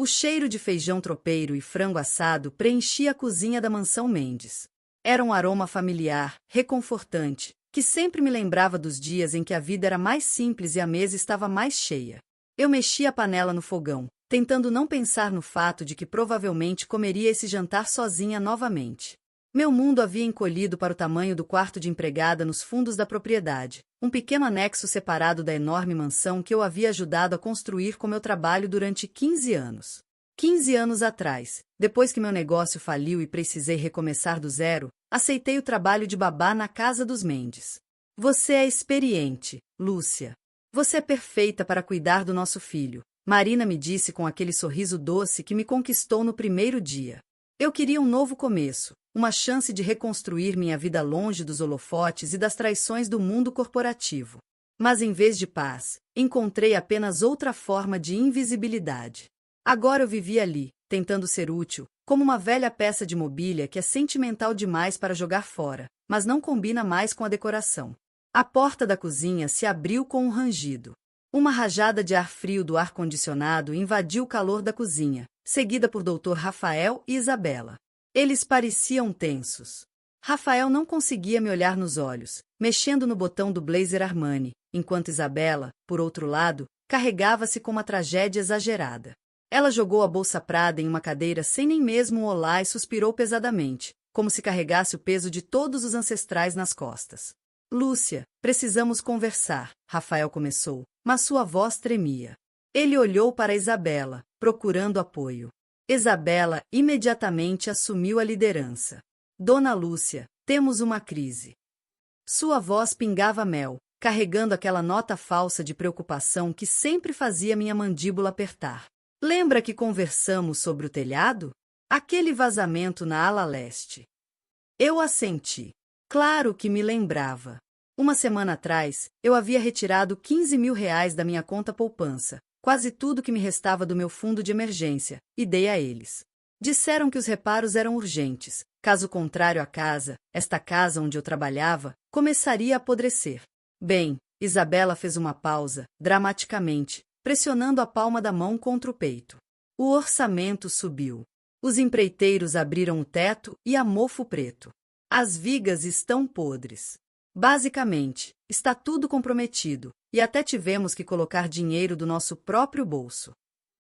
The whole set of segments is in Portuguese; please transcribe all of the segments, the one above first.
O cheiro de feijão tropeiro e frango assado preenchia a cozinha da mansão Mendes. Era um aroma familiar, reconfortante, que sempre me lembrava dos dias em que a vida era mais simples e a mesa estava mais cheia. Eu mexia a panela no fogão, tentando não pensar no fato de que provavelmente comeria esse jantar sozinha novamente. Meu mundo havia encolhido para o tamanho do quarto de empregada nos fundos da propriedade, um pequeno anexo separado da enorme mansão que eu havia ajudado a construir com meu trabalho durante 15 anos. 15 anos atrás, depois que meu negócio faliu e precisei recomeçar do zero, aceitei o trabalho de babá na casa dos Mendes. Você é experiente, Lúcia. Você é perfeita para cuidar do nosso filho, Marina me disse com aquele sorriso doce que me conquistou no primeiro dia. Eu queria um novo começo, uma chance de reconstruir minha vida longe dos holofotes e das traições do mundo corporativo. Mas em vez de paz, encontrei apenas outra forma de invisibilidade. Agora eu vivia ali, tentando ser útil, como uma velha peça de mobília que é sentimental demais para jogar fora, mas não combina mais com a decoração. A porta da cozinha se abriu com um rangido. Uma rajada de ar frio do ar-condicionado invadiu o calor da cozinha, seguida por Dr. Rafael e Isabela. Eles pareciam tensos. Rafael não conseguia me olhar nos olhos, mexendo no botão do blazer Armani, enquanto Isabela, por outro lado, carregava-se com uma tragédia exagerada. Ela jogou a bolsa Prada em uma cadeira sem nem mesmo um olá e suspirou pesadamente, como se carregasse o peso de todos os ancestrais nas costas. Lúcia, precisamos conversar, Rafael começou, mas sua voz tremia. Ele olhou para Isabela, procurando apoio. Isabela imediatamente assumiu a liderança. Dona Lúcia, temos uma crise. Sua voz pingava mel, carregando aquela nota falsa de preocupação que sempre fazia minha mandíbula apertar. Lembra que conversamos sobre o telhado? Aquele vazamento na ala leste. Eu assenti. Claro que me lembrava. Uma semana atrás, eu havia retirado R$ 15.000 da minha conta poupança, quase tudo que me restava do meu fundo de emergência, e dei a eles. Disseram que os reparos eram urgentes, caso contrário esta casa onde eu trabalhava, começaria a apodrecer. Bem, Isabela fez uma pausa, dramaticamente, pressionando a palma da mão contra o peito. O orçamento subiu. Os empreiteiros abriram o teto e a mofo preto. As vigas estão podres. Basicamente, está tudo comprometido, e até tivemos que colocar dinheiro do nosso próprio bolso.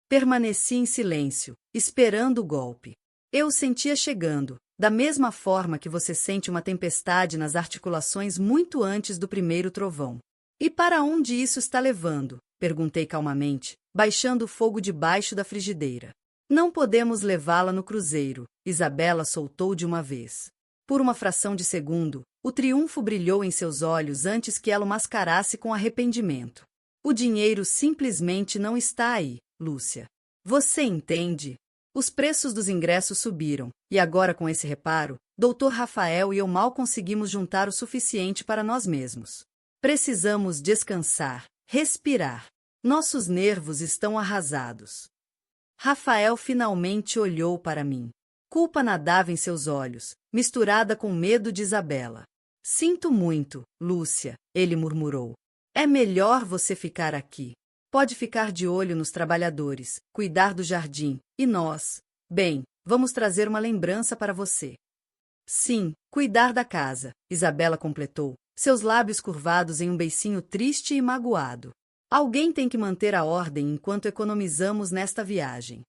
Permaneci em silêncio, esperando o golpe. Eu o sentia chegando, da mesma forma que você sente uma tempestade nas articulações muito antes do primeiro trovão. E para onde isso está levando? Perguntei calmamente, baixando o fogo debaixo da frigideira. Não podemos levá-la no cruzeiro, Isabela soltou de uma vez. Por uma fração de segundo, o triunfo brilhou em seus olhos antes que ela o mascarasse com arrependimento. O dinheiro simplesmente não está aí, Lúcia. Você entende? Os preços dos ingressos subiram, e agora com esse reparo, Dr. Rafael e eu mal conseguimos juntar o suficiente para nós mesmos. Precisamos descansar, respirar. Nossos nervos estão arrasados. Rafael finalmente olhou para mim. Culpa nadava em seus olhos, misturada com medo de Isabela. Sinto muito, Lúcia, ele murmurou. É melhor você ficar aqui. Pode ficar de olho nos trabalhadores, cuidar do jardim, e nós. Bem, vamos trazer uma lembrança para você. Sim, cuidar da casa, Isabela completou, seus lábios curvados em um beicinho triste e magoado. Alguém tem que manter a ordem enquanto economizamos nesta viagem.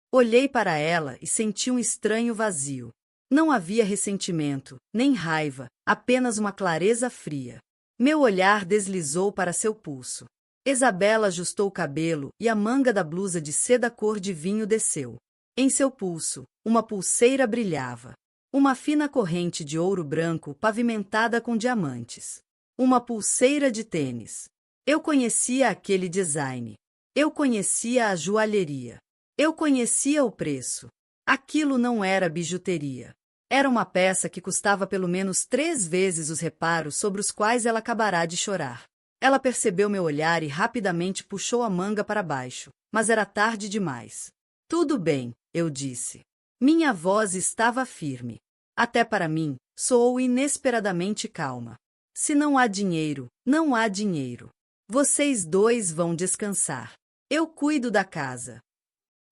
Olhei para ela e senti um estranho vazio. Não havia ressentimento, nem raiva, apenas uma clareza fria. Meu olhar deslizou para seu pulso. Isabela ajustou o cabelo e a manga da blusa de seda cor de vinho desceu. Em seu pulso, uma pulseira brilhava. Uma fina corrente de ouro branco pavimentada com diamantes. Uma pulseira de tênis. Eu conhecia aquele design. Eu conhecia a joalheria. Eu conhecia o preço. Aquilo não era bijuteria. Era uma peça que custava pelo menos 3 vezes os reparos sobre os quais ela acabará de chorar. Ela percebeu meu olhar e rapidamente puxou a manga para baixo, mas era tarde demais. Tudo bem, eu disse. Minha voz estava firme. Até para mim, soou inesperadamente calma. Se não há dinheiro, não há dinheiro. Vocês dois vão descansar. Eu cuido da casa.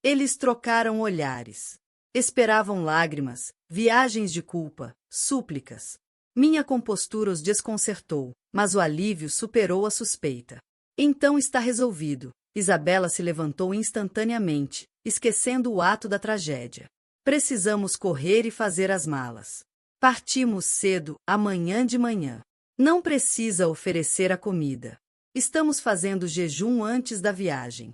Eles trocaram olhares. Esperavam lágrimas, viagens de culpa, súplicas. Minha compostura os desconcertou, mas o alívio superou a suspeita. Então está resolvido. Isabela se levantou instantaneamente, esquecendo o ato da tragédia. Precisamos correr e fazer as malas. Partimos cedo, amanhã de manhã. Não precisa oferecer a comida. Estamos fazendo jejum antes da viagem.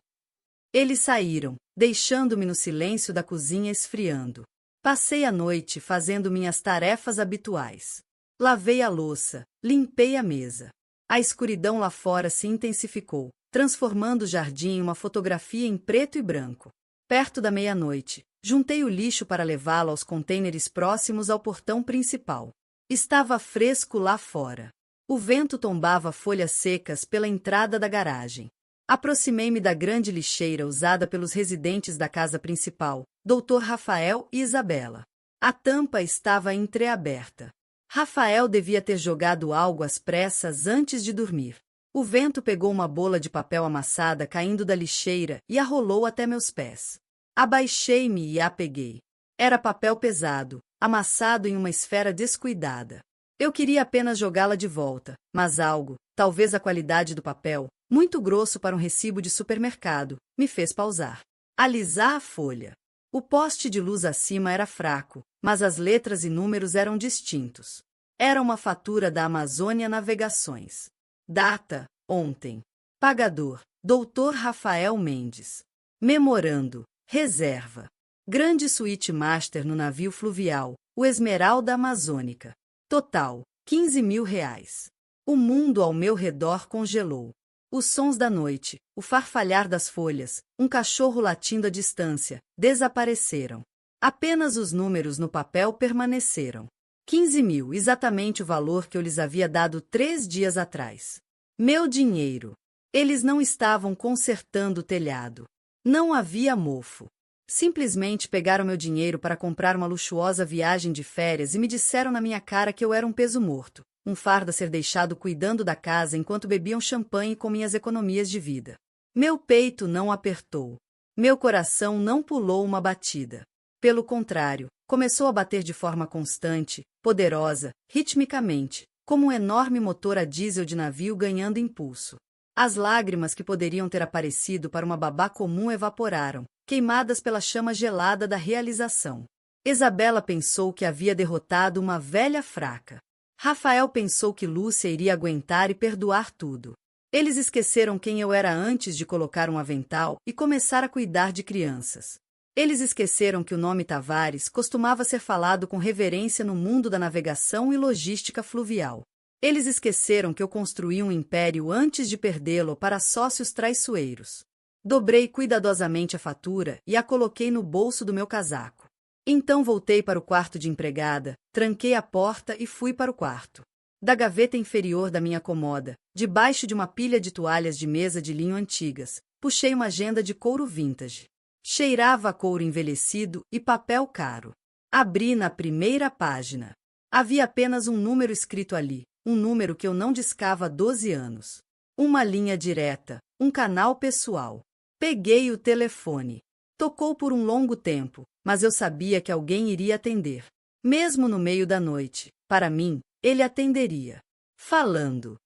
Eles saíram, deixando-me no silêncio da cozinha esfriando. Passei a noite fazendo minhas tarefas habituais. Lavei a louça, limpei a mesa. A escuridão lá fora se intensificou, transformando o jardim em uma fotografia em preto e branco. Perto da meia-noite, juntei o lixo para levá-lo aos contêineres próximos ao portão principal. Estava fresco lá fora. O vento tombava folhas secas pela entrada da garagem. Aproximei-me da grande lixeira usada pelos residentes da casa principal, Dr. Rafael e Isabela. A tampa estava entreaberta. Rafael devia ter jogado algo às pressas antes de dormir. O vento pegou uma bola de papel amassada caindo da lixeira e a rolou até meus pés. Abaixei-me e a peguei. Era papel pesado, amassado em uma esfera descuidada. Eu queria apenas jogá-la de volta, mas algo, talvez a qualidade do papel, muito grosso para um recibo de supermercado, me fez pausar. Alisar a folha. O poste de luz acima era fraco, mas as letras e números eram distintos. Era uma fatura da Amazônia Navegações. Data: ontem. Pagador: Dr. Rafael Mendes. Memorando: reserva. Grande suíte master no navio fluvial, o Esmeralda Amazônica. Total: R$ 15.000. O mundo ao meu redor congelou. Os sons da noite, o farfalhar das folhas, um cachorro latindo à distância, desapareceram. Apenas os números no papel permaneceram. 15.000, exatamente o valor que eu lhes havia dado 3 dias atrás. Meu dinheiro. Eles não estavam consertando o telhado. Não havia mofo. Simplesmente pegaram meu dinheiro para comprar uma luxuosa viagem de férias e me disseram na minha cara que eu era um peso morto, um fardo a ser deixado cuidando da casa enquanto bebiam champanhe com minhas economias de vida. Meu peito não apertou. Meu coração não pulou uma batida. Pelo contrário, começou a bater de forma constante, poderosa, ritmicamente, como um enorme motor a diesel de navio ganhando impulso. As lágrimas que poderiam ter aparecido para uma babá comum evaporaram, queimadas pela chama gelada da realização. Isabela pensou que havia derrotado uma velha fraca. Rafael pensou que Lúcia iria aguentar e perdoar tudo. Eles esqueceram quem eu era antes de colocar um avental e começar a cuidar de crianças. Eles esqueceram que o nome Tavares costumava ser falado com reverência no mundo da navegação e logística fluvial. Eles esqueceram que eu construí um império antes de perdê-lo para sócios traiçoeiros. Dobrei cuidadosamente a fatura e a coloquei no bolso do meu casaco. Então voltei para o quarto de empregada, tranquei a porta e fui para o quarto. Da gaveta inferior da minha comoda, debaixo de uma pilha de toalhas de mesa de linho antigas, puxei uma agenda de couro vintage. Cheirava a couro envelhecido e papel caro. Abri na primeira página. Havia apenas um número escrito ali, um número que eu não discava há 12 anos. Uma linha direta, um canal pessoal. Peguei o telefone. Tocou por um longo tempo, mas eu sabia que alguém iria atender. Mesmo no meio da noite, para mim, ele atenderia. Falando.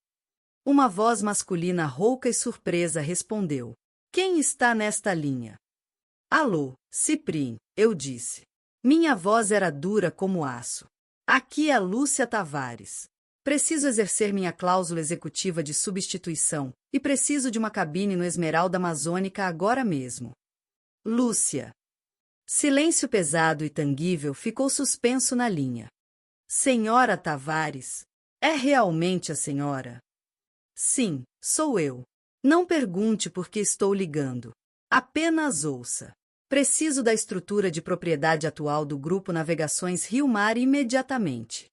Uma voz masculina rouca e surpresa respondeu. Quem está nesta linha? Alô, Ciprim, eu disse. Minha voz era dura como aço. Aqui é Lúcia Tavares. Preciso exercer minha cláusula executiva de substituição e preciso de uma cabine no Esmeralda Amazônica agora mesmo. Lúcia. Silêncio pesado e tangível ficou suspenso na linha. Senhora Tavares, é realmente a senhora? Sim, sou eu. Não pergunte por que estou ligando. Apenas ouça. Preciso da estrutura de propriedade atual do Grupo Navegações Rio Mar imediatamente.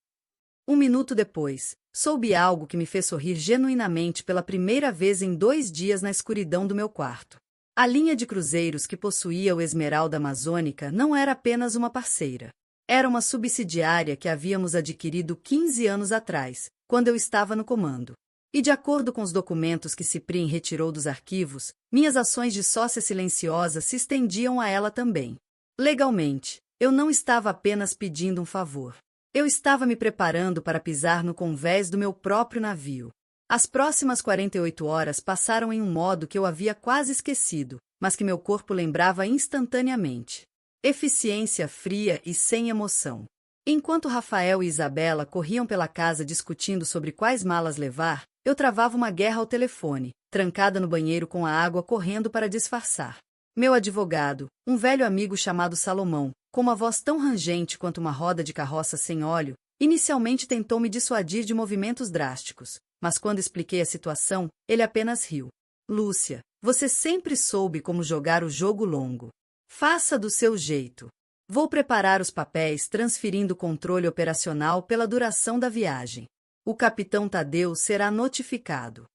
1 minuto depois, soube algo que me fez sorrir genuinamente pela primeira vez em 2 dias na escuridão do meu quarto. A linha de cruzeiros que possuía o Esmeralda Amazônica não era apenas uma parceira. Era uma subsidiária que havíamos adquirido 15 anos atrás, quando eu estava no comando. E de acordo com os documentos que Ciprim retirou dos arquivos, minhas ações de sócia silenciosa se estendiam a ela também. Legalmente, eu não estava apenas pedindo um favor. Eu estava me preparando para pisar no convés do meu próprio navio. As próximas 48 horas passaram em um modo que eu havia quase esquecido, mas que meu corpo lembrava instantaneamente. Eficiência fria e sem emoção. Enquanto Rafael e Isabela corriam pela casa discutindo sobre quais malas levar, eu travava uma guerra ao telefone, trancada no banheiro com a água correndo para disfarçar. Meu advogado, um velho amigo chamado Salomão, com uma voz tão rangente quanto uma roda de carroça sem óleo, inicialmente tentou me dissuadir de movimentos drásticos, mas quando expliquei a situação, ele apenas riu. Lúcia, você sempre soube como jogar o jogo longo. Faça do seu jeito. Vou preparar os papéis transferindo o controle operacional pela duração da viagem. O capitão Tadeus será notificado.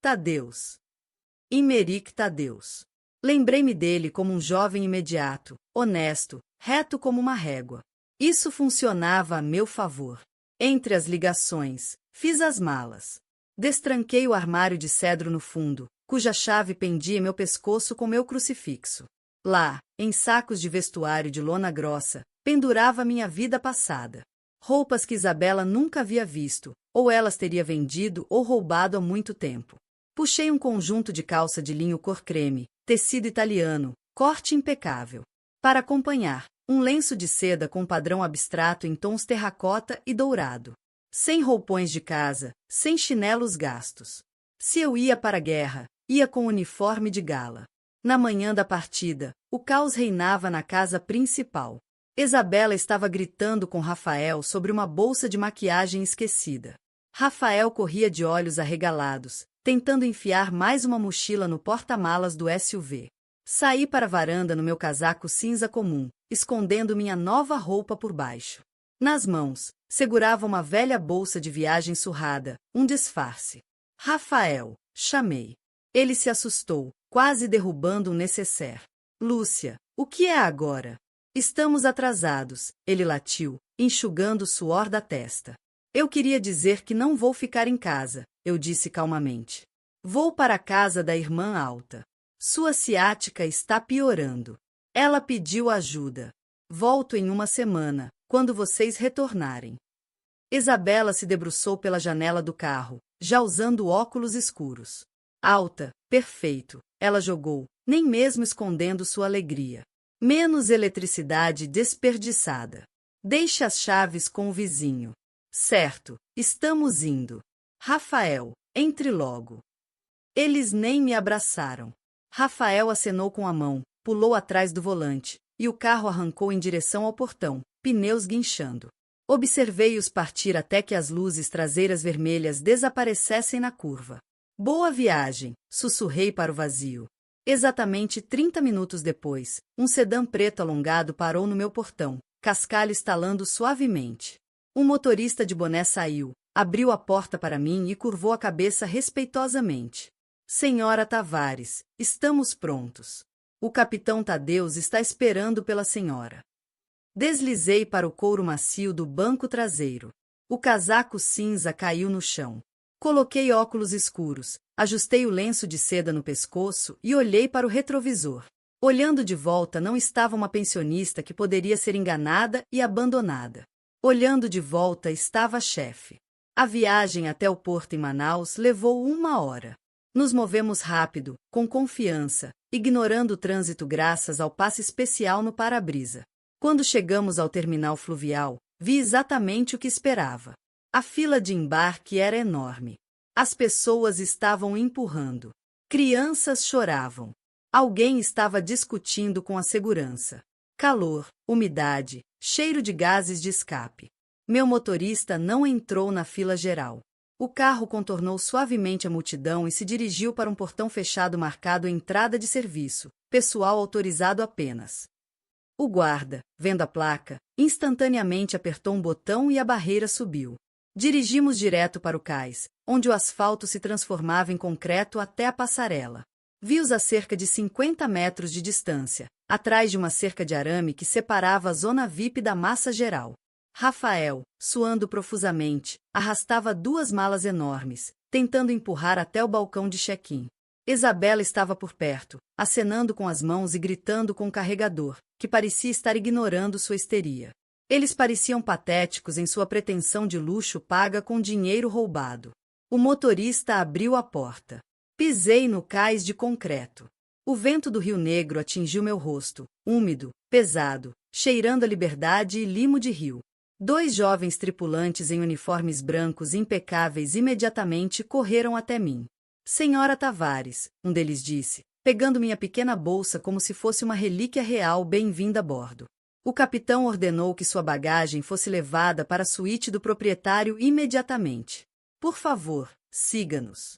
Tadeus. Imeric Tadeus. Lembrei-me dele como um jovem imediato, honesto, reto como uma régua. Isso funcionava a meu favor. Entre as ligações, fiz as malas. Destranquei o armário de cedro no fundo, cuja chave pendia em meu pescoço com meu crucifixo. Lá, em sacos de vestuário de lona grossa, pendurava minha vida passada. Roupas que Isabela nunca havia visto, ou elas teria vendido ou roubado há muito tempo. Puxei um conjunto de calça de linho cor creme, tecido italiano, corte impecável. Para acompanhar, um lenço de seda com padrão abstrato em tons terracota e dourado. Sem roupões de casa, sem chinelos gastos. Se eu ia para a guerra, ia com uniforme de gala. Na manhã da partida, o caos reinava na casa principal. Isabela estava gritando com Rafael sobre uma bolsa de maquiagem esquecida. Rafael corria de olhos arregalados, tentando enfiar mais uma mochila no porta-malas do SUV. Saí para a varanda no meu casaco cinza comum, escondendo minha nova roupa por baixo. Nas mãos, segurava uma velha bolsa de viagem surrada, um disfarce. Rafael, chamei. Ele se assustou, quase derrubando um nécessaire. Lúcia, o que é agora? Estamos atrasados, ele latiu, enxugando o suor da testa. Eu queria dizer que não vou ficar em casa, eu disse calmamente. Vou para a casa da irmã Alta. Sua ciática está piorando. Ela pediu ajuda. Volto em uma semana, quando vocês retornarem. Isabela se debruçou pela janela do carro, já usando óculos escuros. Alta, perfeito, ela jogou, nem mesmo escondendo sua alegria. Menos eletricidade desperdiçada. Deixe as chaves com o vizinho. Certo, estamos indo. Rafael, entre logo. Eles nem me abraçaram. Rafael acenou com a mão, pulou atrás do volante, e o carro arrancou em direção ao portão, pneus guinchando. Observei-os partir até que as luzes traseiras vermelhas desaparecessem na curva. Boa viagem, sussurrei para o vazio. Exatamente 30 minutos depois, um sedã preto alongado parou no meu portão, cascalho estalando suavemente. Um motorista de boné saiu, abriu a porta para mim e curvou a cabeça respeitosamente. Senhora Tavares, estamos prontos. O capitão Tadeus está esperando pela senhora. Deslizei para o couro macio do banco traseiro. O casaco cinza caiu no chão. Coloquei óculos escuros, ajustei o lenço de seda no pescoço e olhei para o retrovisor. Olhando de volta não estava uma pensionista que poderia ser enganada e abandonada. Olhando de volta estava a chefe. A viagem até o porto em Manaus levou 1 hora. Nos movemos rápido, com confiança, ignorando o trânsito graças ao passe especial no para-brisa. Quando chegamos ao terminal fluvial, vi exatamente o que esperava. A fila de embarque era enorme. As pessoas estavam empurrando. Crianças choravam. Alguém estava discutindo com a segurança. Calor, umidade, cheiro de gases de escape. Meu motorista não entrou na fila geral. O carro contornou suavemente a multidão e se dirigiu para um portão fechado marcado entrada de serviço, pessoal autorizado apenas. O guarda, vendo a placa, instantaneamente apertou um botão e a barreira subiu. Dirigimos direto para o cais, onde o asfalto se transformava em concreto até a passarela. Vi-os a cerca de 50 metros de distância, atrás de uma cerca de arame que separava a zona VIP da massa geral. Rafael, suando profusamente, arrastava 2 malas enormes, tentando empurrar até o balcão de check-in. Isabela estava por perto, acenando com as mãos e gritando com o carregador, que parecia estar ignorando sua histeria. Eles pareciam patéticos em sua pretensão de luxo paga com dinheiro roubado. O motorista abriu a porta. Pisei no cais de concreto. O vento do Rio Negro atingiu meu rosto, úmido, pesado, cheirando a liberdade e limo de rio. 2 jovens tripulantes em uniformes brancos impecáveis imediatamente correram até mim. Senhora Tavares, um deles disse, pegando minha pequena bolsa como se fosse uma relíquia real, bem-vinda a bordo. O capitão ordenou que sua bagagem fosse levada para a suíte do proprietário imediatamente. Por favor, siga-nos.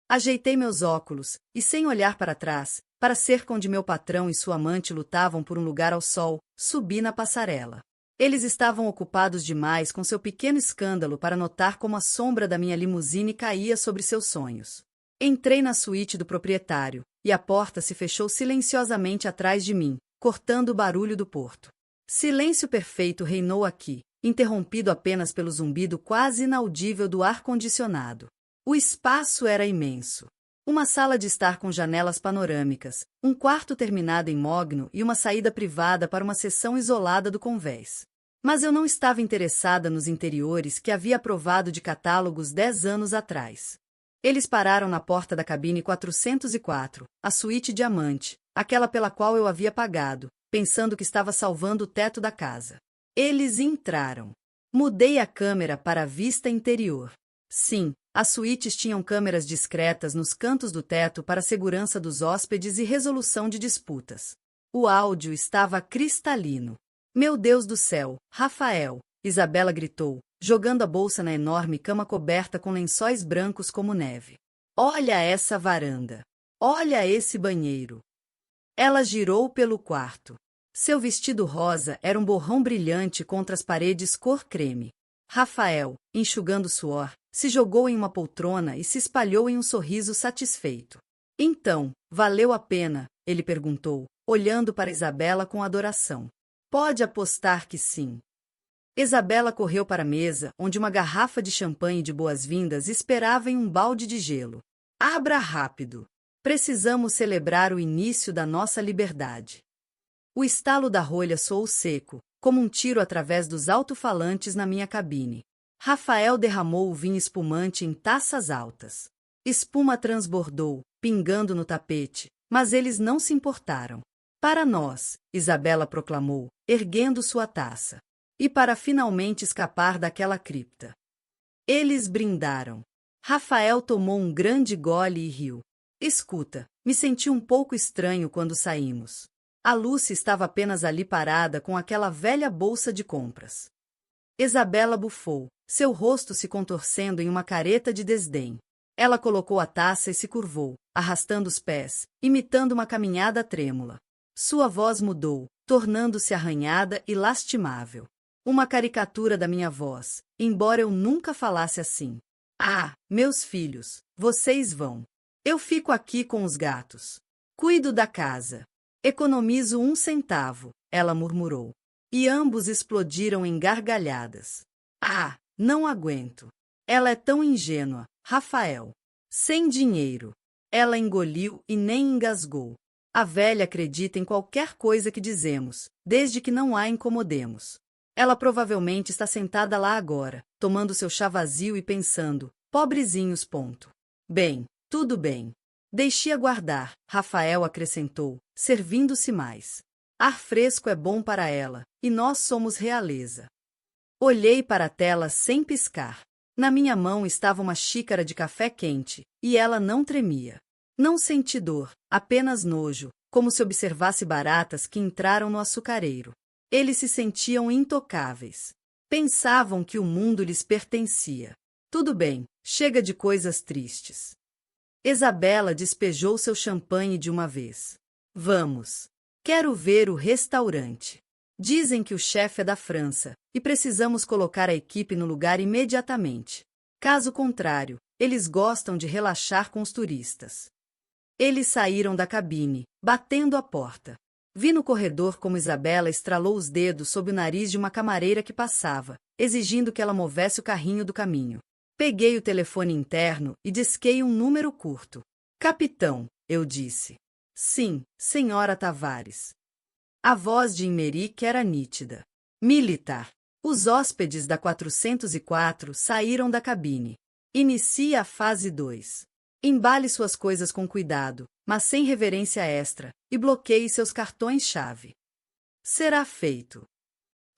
Ajeitei meus óculos, e sem olhar para trás, para cerca onde meu patrão e sua amante lutavam por um lugar ao sol, subi na passarela. Eles estavam ocupados demais com seu pequeno escândalo para notar como a sombra da minha limusine caía sobre seus sonhos. Entrei na suíte do proprietário, e a porta se fechou silenciosamente atrás de mim, cortando o barulho do porto. Silêncio perfeito reinou aqui, interrompido apenas pelo zumbido quase inaudível do ar-condicionado. O espaço era imenso. Uma sala de estar com janelas panorâmicas, um quarto terminado em mogno e uma saída privada para uma seção isolada do convés. Mas eu não estava interessada nos interiores que havia provado de catálogos 10 anos atrás. Eles pararam na porta da cabine 404, a suíte diamante, aquela pela qual eu havia pagado, pensando que estava salvando o teto da casa. Eles entraram. Mudei a câmera para a vista interior. Sim, as suítes tinham câmeras discretas nos cantos do teto para a segurança dos hóspedes e resolução de disputas. O áudio estava cristalino. Meu Deus do céu, Rafael! Isabela gritou, jogando a bolsa na enorme cama coberta com lençóis brancos como neve. Olha essa varanda! Olha esse banheiro! Ela girou pelo quarto. Seu vestido rosa era um borrão brilhante contra as paredes cor creme. Rafael, enxugando suor, se jogou em uma poltrona e se espalhou em um sorriso satisfeito. Então, valeu a pena? Ele perguntou, olhando para Isabela com adoração. Pode apostar que sim. Isabela correu para a mesa, onde uma garrafa de champanhe de boas-vindas esperava em um balde de gelo. Abra rápido. Precisamos celebrar o início da nossa liberdade. O estalo da rolha soou seco, como um tiro através dos alto-falantes na minha cabine. Rafael derramou o vinho espumante em taças altas. Espuma transbordou, pingando no tapete, mas eles não se importaram. Para nós, Isabela proclamou, erguendo sua taça. E para finalmente escapar daquela cripta. Eles brindaram. Rafael tomou um grande gole e riu. Escuta, me senti um pouco estranho quando saímos. A Lucy estava apenas ali parada com aquela velha bolsa de compras. Isabela bufou, seu rosto se contorcendo em uma careta de desdém. Ela colocou a taça e se curvou, arrastando os pés, imitando uma caminhada trêmula. Sua voz mudou, tornando-se arranhada e lastimável. Uma caricatura da minha voz, embora eu nunca falasse assim. Ah, meus filhos, vocês vão. Eu fico aqui com os gatos. Cuido da casa. Economizo 1 centavo, ela murmurou. E ambos explodiram em gargalhadas. Ah, não aguento. Ela é tão ingênua, Rafael. Sem dinheiro. Ela engoliu e nem engasgou. A velha acredita em qualquer coisa que dizemos, desde que não a incomodemos. Ela provavelmente está sentada lá agora, tomando seu chá vazio e pensando, pobrezinhos. Bem, tudo bem. Deixe aguardar, Rafael acrescentou, servindo-se mais. Ar fresco é bom para ela, e nós somos realeza. Olhei para a tela sem piscar. Na minha mão estava uma xícara de café quente, e ela não tremia. Não senti dor, apenas nojo, como se observasse baratas que entraram no açucareiro. Eles se sentiam intocáveis. Pensavam que o mundo lhes pertencia. Tudo bem, chega de coisas tristes. Isabela despejou seu champanhe de uma vez. Vamos. Quero ver o restaurante. Dizem que o chefe é da França, e precisamos colocar a equipe no lugar imediatamente. Caso contrário, eles gostam de relaxar com os turistas. Eles saíram da cabine, batendo a porta. Vi no corredor como Isabela estralou os dedos sob o nariz de uma camareira que passava, exigindo que ela movesse o carrinho do caminho. Peguei o telefone interno e disquei um número curto. Capitão, eu disse. Sim, senhora Tavares. A voz de Imeric era nítida. Militar. Os hóspedes da 404 saíram da cabine. Inicie a fase 2. Embale suas coisas com cuidado, mas sem reverência extra, e bloqueie seus cartões-chave. Será feito.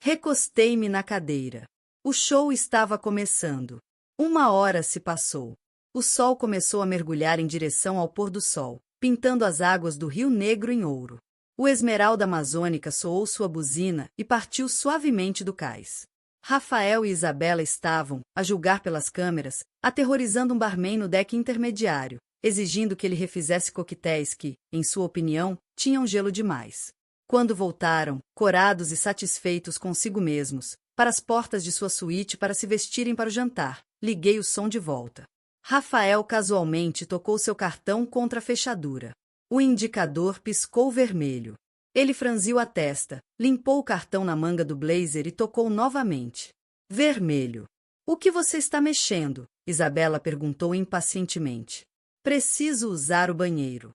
Recostei-me na cadeira. O show estava começando. 1 hora se passou. O sol começou a mergulhar em direção ao pôr do sol, pintando as águas do Rio Negro em ouro. O Esmeralda Amazônica soou sua buzina e partiu suavemente do cais. Rafael e Isabela estavam, a julgar pelas câmeras, aterrorizando um barman no deck intermediário, exigindo que ele refizesse coquetéis que, em sua opinião, tinham gelo demais. Quando voltaram, corados e satisfeitos consigo mesmos, para as portas de sua suíte para se vestirem para o jantar, liguei o som de volta. Rafael casualmente tocou seu cartão contra a fechadura. O indicador piscou vermelho. Ele franziu a testa, limpou o cartão na manga do blazer e tocou novamente. Vermelho. O que você está mexendo? Isabela perguntou impacientemente. Preciso usar o banheiro.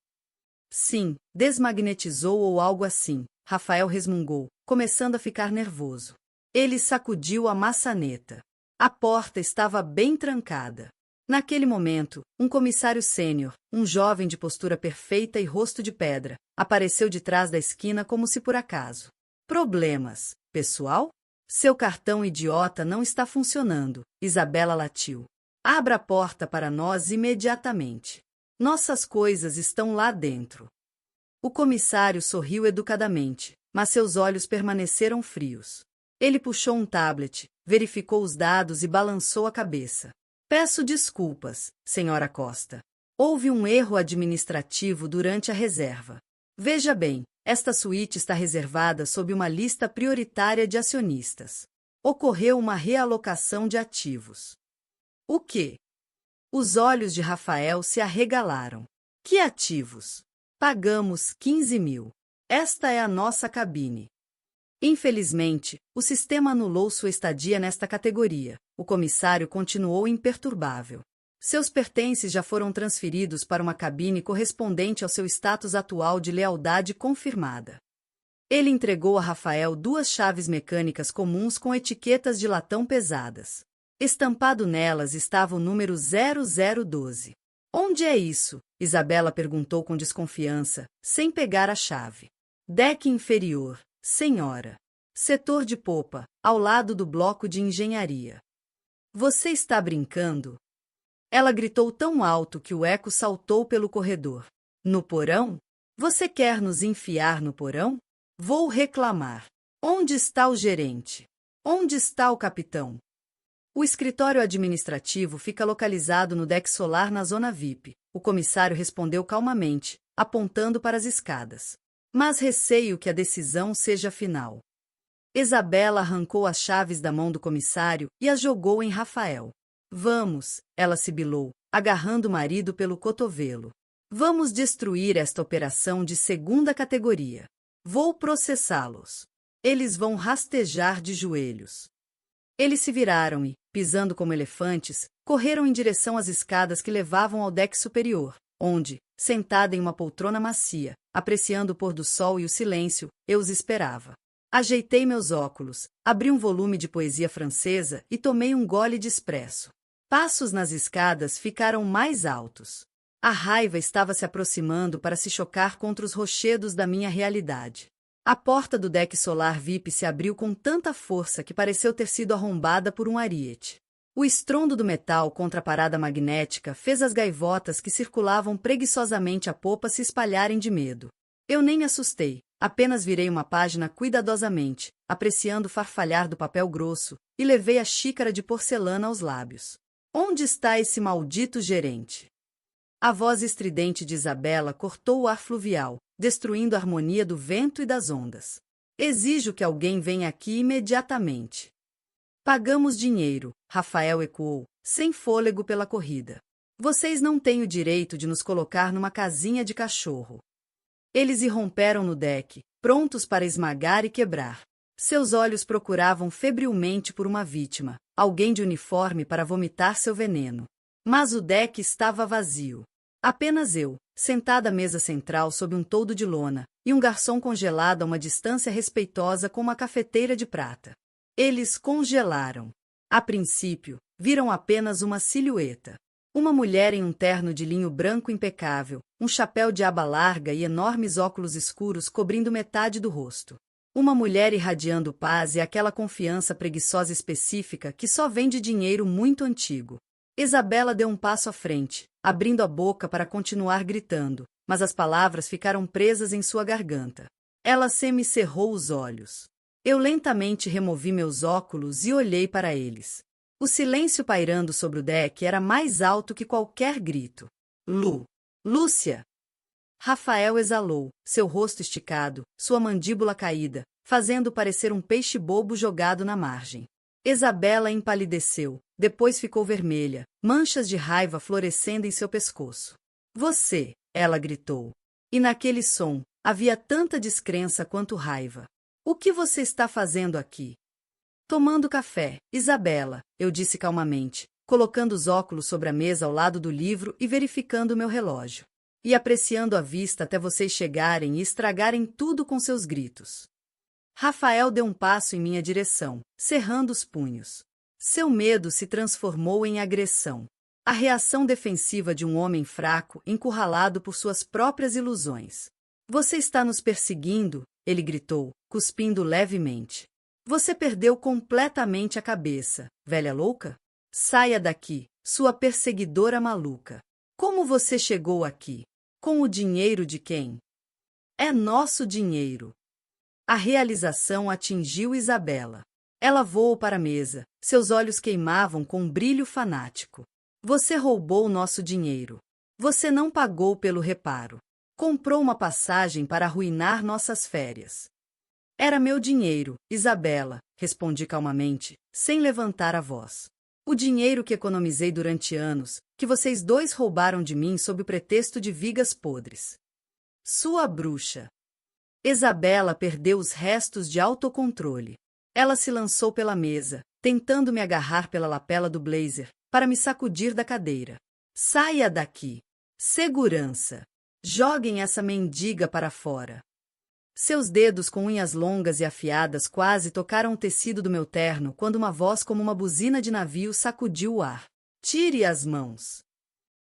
Sim, desmagnetizou ou algo assim, Rafael resmungou, começando a ficar nervoso. Ele sacudiu a maçaneta. A porta estava bem trancada. Naquele momento, um comissário sênior, um jovem de postura perfeita e rosto de pedra, apareceu de trás da esquina como se por acaso. Problemas, pessoal? Seu cartão idiota não está funcionando, Isabela latiu. Abra a porta para nós imediatamente. Nossas coisas estão lá dentro. O comissário sorriu educadamente, mas seus olhos permaneceram frios. Ele puxou um tablet, verificou os dados e balançou a cabeça. Peço desculpas, senhora Costa. Houve um erro administrativo durante a reserva. Veja bem, esta suíte está reservada sob uma lista prioritária de acionistas. Ocorreu uma realocação de ativos. O quê? Os olhos de Rafael se arregalaram. Que ativos? Pagamos 15 mil. Esta é a nossa cabine. Infelizmente, o sistema anulou sua estadia nesta categoria. O comissário continuou imperturbável. Seus pertences já foram transferidos para uma cabine correspondente ao seu status atual de lealdade confirmada. Ele entregou a Rafael 2 chaves mecânicas comuns com etiquetas de latão pesadas. Estampado nelas estava o número 0012. Onde é isso? Isabela perguntou com desconfiança, sem pegar a chave. Deck inferior, senhora. Setor de popa, ao lado do bloco de engenharia. Você está brincando? Ela gritou tão alto que o eco saltou pelo corredor. No porão? Você quer nos enfiar no porão? Vou reclamar. Onde está o gerente? Onde está o capitão? O escritório administrativo fica localizado no deck solar na zona VIP. O comissário respondeu calmamente, apontando para as escadas. Mas receio que a decisão seja final. Isabela arrancou as chaves da mão do comissário e as jogou em Rafael. Vamos, ela sibilou, agarrando o marido pelo cotovelo. Vamos destruir esta operação de 2ª categoria. Vou processá-los. Eles vão rastejar de joelhos. Eles se viraram e, pisando como elefantes, correram em direção às escadas que levavam ao deck superior, onde, sentada em uma poltrona macia, apreciando o pôr do sol e o silêncio, eu os esperava. Ajeitei meus óculos, abri um volume de poesia francesa e tomei um gole de expresso. Passos nas escadas ficaram mais altos. A raiva estava se aproximando para se chocar contra os rochedos da minha realidade. A porta do deck solar VIP se abriu com tanta força que pareceu ter sido arrombada por um ariete. O estrondo do metal contra a parada magnética fez as gaivotas que circulavam preguiçosamente a popa se espalharem de medo. Eu nem me assustei, apenas virei uma página cuidadosamente, apreciando o farfalhar do papel grosso, e levei a xícara de porcelana aos lábios. Onde está esse maldito gerente? A voz estridente de Isabela cortou o ar fluvial, destruindo a harmonia do vento e das ondas. Exijo que alguém venha aqui imediatamente. Pagamos dinheiro, Rafael ecoou, sem fôlego pela corrida. Vocês não têm o direito de nos colocar numa casinha de cachorro. Eles irromperam no deck, prontos para esmagar e quebrar. Seus olhos procuravam febrilmente por uma vítima, alguém de uniforme para vomitar seu veneno. Mas o deck estava vazio. Apenas eu, sentada à mesa central sob um toldo de lona, e um garçom congelado a uma distância respeitosa com uma cafeteira de prata. Eles congelaram. A princípio, viram apenas uma silhueta. Uma mulher em um terno de linho branco impecável, um chapéu de aba larga e enormes óculos escuros cobrindo metade do rosto. Uma mulher irradiando paz e aquela confiança preguiçosa específica que só vem de dinheiro muito antigo. Isabela deu um passo à frente, abrindo a boca para continuar gritando, mas as palavras ficaram presas em sua garganta. Ela semicerrou os olhos. Eu lentamente removi meus óculos e olhei para eles. O silêncio pairando sobre o deck era mais alto que qualquer grito. Lúcia! Rafael exalou, seu rosto esticado, sua mandíbula caída, fazendo parecer um peixe bobo jogado na margem. Isabela empalideceu, depois ficou vermelha, manchas de raiva florescendo em seu pescoço. Você! Ela gritou. E naquele som, havia tanta descrença quanto raiva. O que você está fazendo aqui? Tomando café, Isabela, eu disse calmamente, colocando os óculos sobre a mesa ao lado do livro e verificando meu relógio. E apreciando a vista até vocês chegarem e estragarem tudo com seus gritos. Rafael deu um passo em minha direção, cerrando os punhos. Seu medo se transformou em agressão. A reação defensiva de um homem fraco, encurralado por suas próprias ilusões. Você está nos perseguindo? Ele gritou, cuspindo levemente. Você perdeu completamente a cabeça, velha louca? Saia daqui, sua perseguidora maluca. Como você chegou aqui? Com o dinheiro de quem? É nosso dinheiro. A realização atingiu Isabela. Ela voou para a mesa, seus olhos queimavam com um brilho fanático. Você roubou nosso dinheiro. Você não pagou pelo reparo. Comprou uma passagem para arruinar nossas férias. Era meu dinheiro, Isabela, respondi calmamente, sem levantar a voz. O dinheiro que economizei durante anos, que vocês dois roubaram de mim sob o pretexto de vigas podres. Sua bruxa. Isabela perdeu os restos de autocontrole. Ela se lançou pela mesa, tentando me agarrar pela lapela do blazer, para me sacudir da cadeira. Saia daqui! Segurança! Joguem essa mendiga para fora! Seus dedos com unhas longas e afiadas quase tocaram o tecido do meu terno quando uma voz como uma buzina de navio sacudiu o ar. Tire as mãos!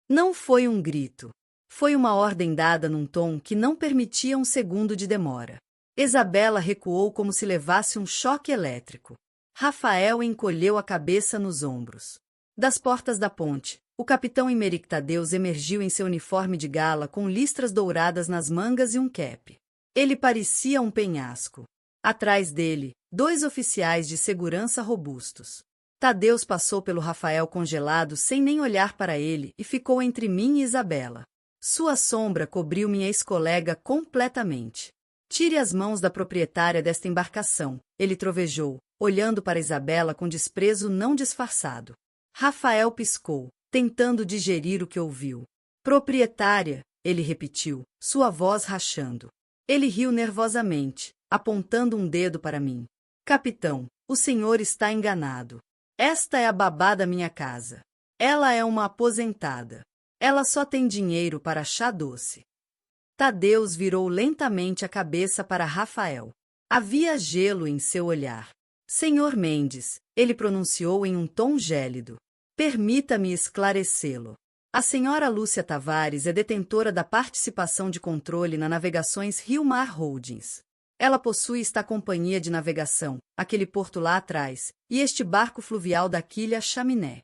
Não foi um grito. Foi uma ordem dada num tom que não permitia um segundo de demora. Isabela recuou como se levasse um choque elétrico. Rafael encolheu a cabeça nos ombros. Das portas da ponte, o capitão Emeric Tadeus emergiu em seu uniforme de gala com listras douradas nas mangas e um cap. Ele parecia um penhasco. Atrás dele, 2 oficiais de segurança robustos. Tadeus passou pelo Rafael congelado sem nem olhar para ele e ficou entre mim e Isabela. Sua sombra cobriu minha ex-colega completamente. Tire as mãos da proprietária desta embarcação, ele trovejou, olhando para Isabela com desprezo não disfarçado. Rafael piscou, tentando digerir o que ouviu. Proprietária, ele repetiu, sua voz rachando. Ele riu nervosamente, apontando um dedo para mim. Capitão, o senhor está enganado. Esta é a babá da minha casa. Ela é uma aposentada. Ela só tem dinheiro para chá doce. Tadeus virou lentamente a cabeça para Rafael. Havia gelo em seu olhar. Senhor Mendes, ele pronunciou em um tom gélido. Permita-me esclarecê-lo. A senhora Lúcia Tavares é detentora da participação de controle na Navegações Rio Mar Holdings. Ela possui esta companhia de navegação, aquele porto lá atrás, e este barco fluvial da quilha Chaminé.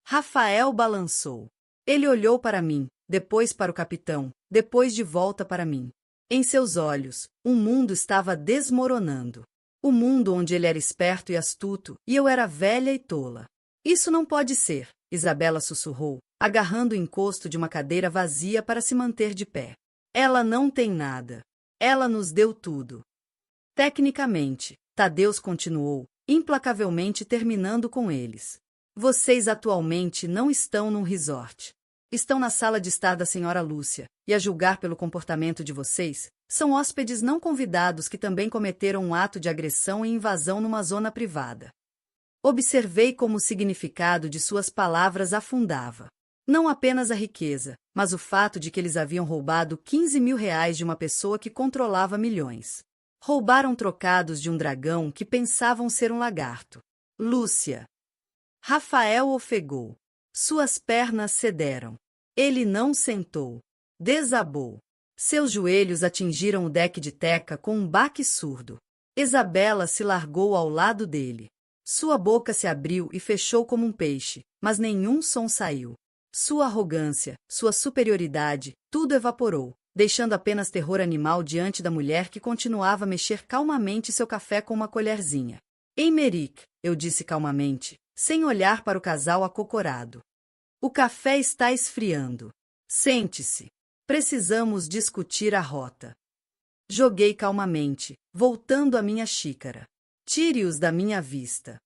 Rafael balançou. Ele olhou para mim, depois para o capitão, depois de volta para mim. Em seus olhos, um mundo estava desmoronando. O mundo onde ele era esperto e astuto, e eu era velha e tola. Isso não pode ser, Isabela sussurrou, agarrando o encosto de uma cadeira vazia para se manter de pé. Ela não tem nada. Ela nos deu tudo. Tecnicamente, Tadeus continuou, implacavelmente terminando com eles. Vocês atualmente não estão num resort. Estão na sala de estar da senhora Lúcia, e a julgar pelo comportamento de vocês, são hóspedes não convidados que também cometeram um ato de agressão e invasão numa zona privada. Observei como o significado de suas palavras afundava. Não apenas a riqueza, mas o fato de que eles haviam roubado 15 mil reais de uma pessoa que controlava milhões. Roubaram trocados de um dragão que pensavam ser um lagarto. Lúcia. Rafael ofegou. Suas pernas cederam. Ele não sentou. Desabou. Seus joelhos atingiram o deck de teca com um baque surdo. Isabela se largou ao lado dele. Sua boca se abriu e fechou como um peixe, mas nenhum som saiu. Sua arrogância, sua superioridade, tudo evaporou, deixando apenas terror animal diante da mulher que continuava a mexer calmamente seu café com uma colherzinha. Emeric, eu disse calmamente, sem olhar para o casal acocorado. O café está esfriando. Sente-se. Precisamos discutir a rota. Joguei calmamente, voltando à minha xícara. Tire-os da minha vista.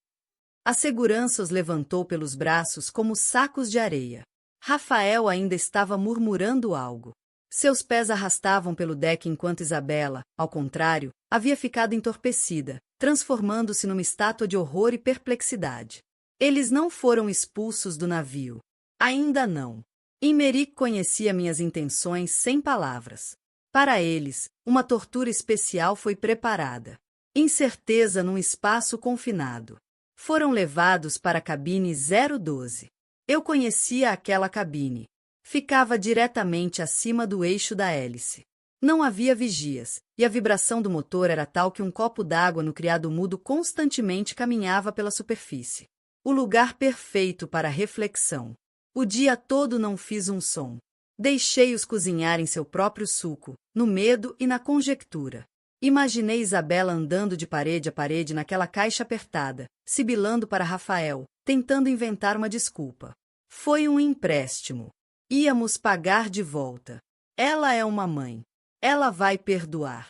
A segurança os levantou pelos braços como sacos de areia. Rafael ainda estava murmurando algo. Seus pés arrastavam pelo deck enquanto Isabela, ao contrário, havia ficado entorpecida, transformando-se numa estátua de horror e perplexidade. Eles não foram expulsos do navio. Ainda não. Emeric conhecia minhas intenções sem palavras. Para eles, uma tortura especial foi preparada. Incerteza num espaço confinado. Foram levados para a cabine 012. Eu conhecia aquela cabine. Ficava diretamente acima do eixo da hélice. Não havia vigias, e a vibração do motor era tal que um copo d'água no criado mudo constantemente caminhava pela superfície. O lugar perfeito para a reflexão. O dia todo não fiz um som. Deixei-os cozinharem seu próprio suco, no medo e na conjectura. Imaginei Isabela andando de parede a parede naquela caixa apertada, sibilando para Rafael, tentando inventar uma desculpa. Foi um empréstimo. Íamos pagar de volta. Ela é uma mãe. Ela vai perdoar.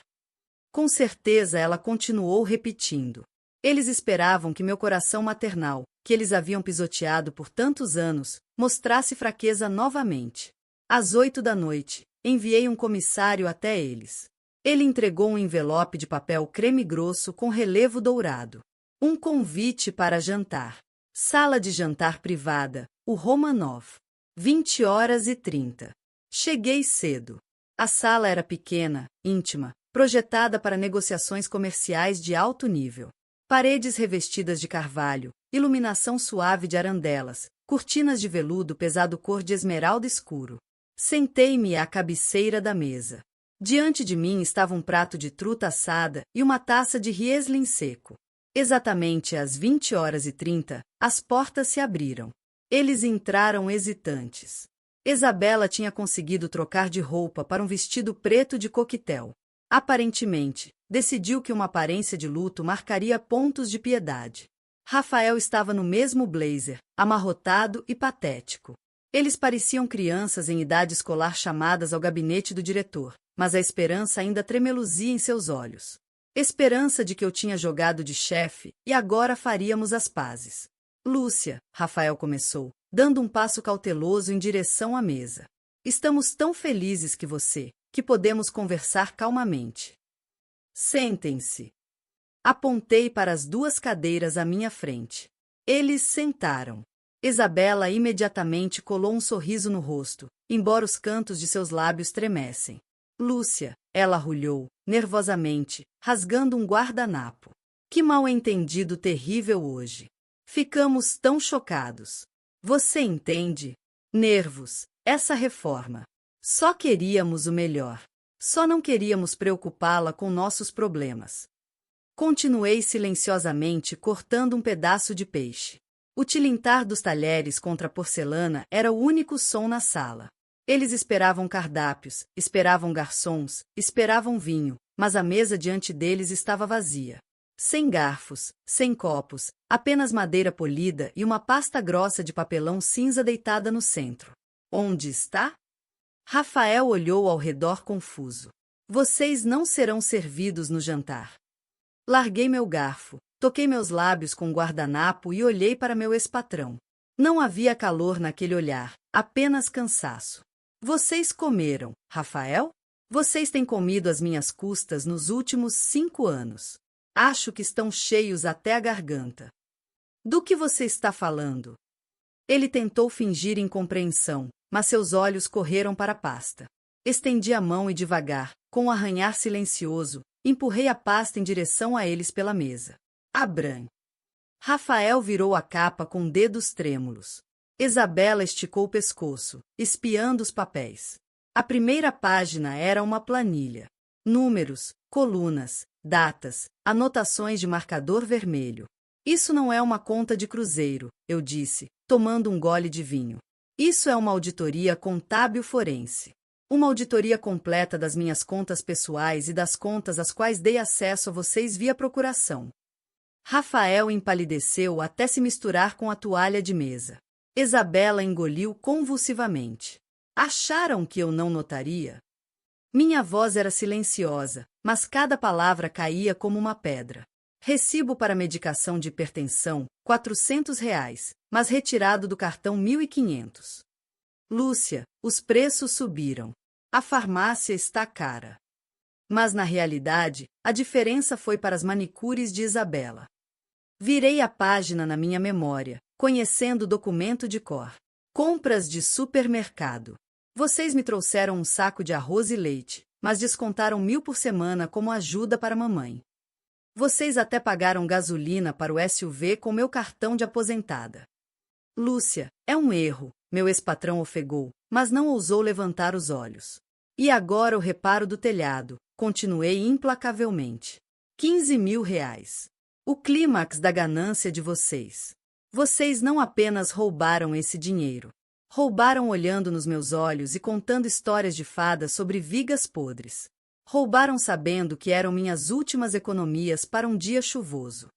Com certeza ela continuou repetindo. Eles esperavam que meu coração maternal, que eles haviam pisoteado por tantos anos, mostrasse fraqueza novamente. Às 8 da noite, enviei um comissário até eles. Ele entregou um envelope de papel creme grosso com relevo dourado. Um convite para jantar. Sala de jantar privada, o Romanov. 20h30. Cheguei cedo. A sala era pequena, íntima, projetada para negociações comerciais de alto nível. Paredes revestidas de carvalho, iluminação suave de arandelas, cortinas de veludo pesado cor de esmeralda escuro. Sentei-me à cabeceira da mesa. Diante de mim estava um prato de truta assada e uma taça de Riesling seco. Exatamente às 20h30, as portas se abriram. Eles entraram hesitantes. Isabela tinha conseguido trocar de roupa para um vestido preto de coquetel. Aparentemente, decidiu que uma aparência de luto marcaria pontos de piedade. Rafael estava no mesmo blazer, amarrotado e patético. Eles pareciam crianças em idade escolar chamadas ao gabinete do diretor, mas a esperança ainda tremeluzia em seus olhos. Esperança de que eu tinha jogado de chefe e agora faríamos as pazes. Lúcia, Rafael começou, dando um passo cauteloso em direção à mesa. Estamos tão felizes que podemos conversar calmamente. Sentem-se. Apontei para as duas cadeiras à minha frente. Eles sentaram. Isabela imediatamente colou um sorriso no rosto, embora os cantos de seus lábios tremessem. Lúcia, ela arrulhou, nervosamente, rasgando um guardanapo. Que mal-entendido terrível hoje. Ficamos tão chocados. Você entende? Nervos, essa reforma. Só queríamos o melhor. Só não queríamos preocupá-la com nossos problemas. Continuei silenciosamente cortando um pedaço de peixe. O tilintar dos talheres contra a porcelana era o único som na sala. Eles esperavam cardápios, esperavam garçons, esperavam vinho, mas a mesa diante deles estava vazia. Sem garfos, sem copos, apenas madeira polida e uma pasta grossa de papelão cinza deitada no centro. Onde está? Rafael olhou ao redor confuso. Vocês não serão servidos no jantar. Larguei meu garfo, toquei meus lábios com o guardanapo e olhei para meu ex-patrão. Não havia calor naquele olhar, apenas cansaço. Vocês comeram, Rafael? Vocês têm comido às minhas custas nos últimos 5 anos. Acho que estão cheios até a garganta. Do que você está falando? Ele tentou fingir incompreensão, mas seus olhos correram para a pasta. Estendi a mão e devagar, com um arranhar silencioso, empurrei a pasta em direção a eles pela mesa. Abram. Rafael virou a capa com dedos trêmulos. Isabela esticou o pescoço, espiando os papéis. A primeira página era uma planilha. Números, colunas, datas, anotações de marcador vermelho. Isso não é uma conta de cruzeiro, eu disse, tomando um gole de vinho. Isso é uma auditoria contábil forense. Uma auditoria completa das minhas contas pessoais e das contas às quais dei acesso a vocês via procuração. Rafael empalideceu até se misturar com a toalha de mesa. Isabela engoliu convulsivamente. Acharam que eu não notaria? Minha voz era silenciosa, mas cada palavra caía como uma pedra. Recibo para medicação de hipertensão, R$ 400, mas retirado do cartão 1.500. Lúcia, os preços subiram. A farmácia está cara. Mas na realidade, a diferença foi para as manicures de Isabela. Virei a página na minha memória, conhecendo o documento de cor. Compras de supermercado. Vocês me trouxeram um saco de arroz e leite, mas descontaram 1.000 por semana como ajuda para mamãe. Vocês até pagaram gasolina para o SUV com meu cartão de aposentada. Lúcia, é um erro, meu ex-patrão ofegou, mas não ousou levantar os olhos. E agora o reparo do telhado, continuei implacavelmente. R$ 15.000. O clímax da ganância de vocês. Vocês não apenas roubaram esse dinheiro. Roubaram olhando nos meus olhos e contando histórias de fadas sobre vigas podres. Roubaram sabendo que eram minhas últimas economias para um dia chuvoso.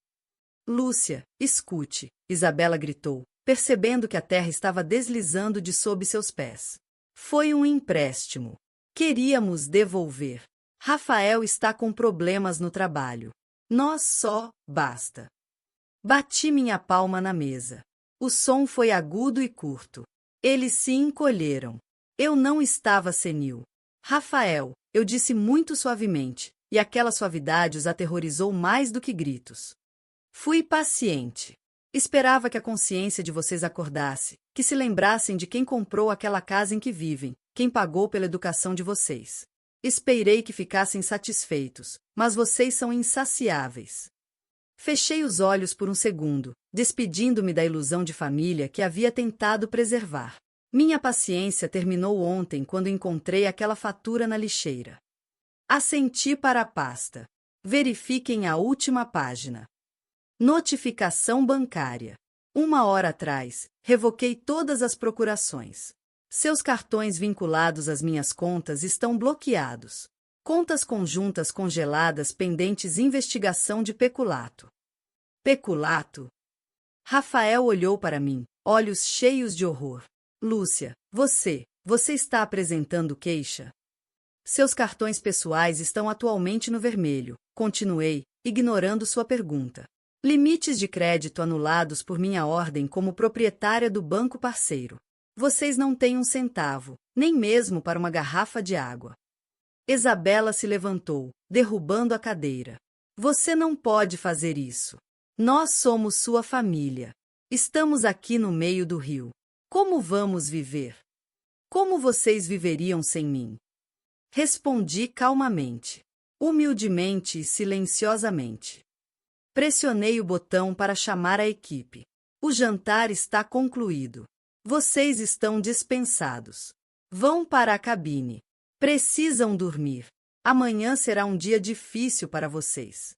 Lúcia, escute, Isabela gritou, percebendo que a terra estava deslizando de sob seus pés. Foi um empréstimo. Queríamos devolver. Rafael está com problemas no trabalho. Nós só, basta. Bati minha palma na mesa. O som foi agudo e curto. Eles se encolheram. Eu não estava senil. Rafael, eu disse muito suavemente, e aquela suavidade os aterrorizou mais do que gritos. Fui paciente. Esperava que a consciência de vocês acordasse, que se lembrassem de quem comprou aquela casa em que vivem, quem pagou pela educação de vocês. Esperei que ficassem satisfeitos, mas vocês são insaciáveis. Fechei os olhos por um segundo, despedindo-me da ilusão de família que havia tentado preservar. Minha paciência terminou ontem quando encontrei aquela fatura na lixeira. Assenti para a pasta. Verifiquem a última página. Notificação bancária. 1 hora atrás, revoquei todas as procurações. Seus cartões vinculados às minhas contas estão bloqueados. Contas conjuntas congeladas pendentes investigação de peculato. Peculato? Rafael olhou para mim, olhos cheios de horror. Lúcia, você está apresentando queixa? Seus cartões pessoais estão atualmente no vermelho, continuei, ignorando sua pergunta. Limites de crédito anulados por minha ordem como proprietária do banco parceiro. Vocês não têm um centavo, nem mesmo para uma garrafa de água. Isabela se levantou, derrubando a cadeira. Você não pode fazer isso. Nós somos sua família. Estamos aqui no meio do rio. Como vamos viver? Como vocês viveriam sem mim? Respondi calmamente, humildemente e silenciosamente. Pressionei o botão para chamar a equipe. O jantar está concluído. Vocês estão dispensados. Vão para a cabine. Precisam dormir. Amanhã será um dia difícil para vocês.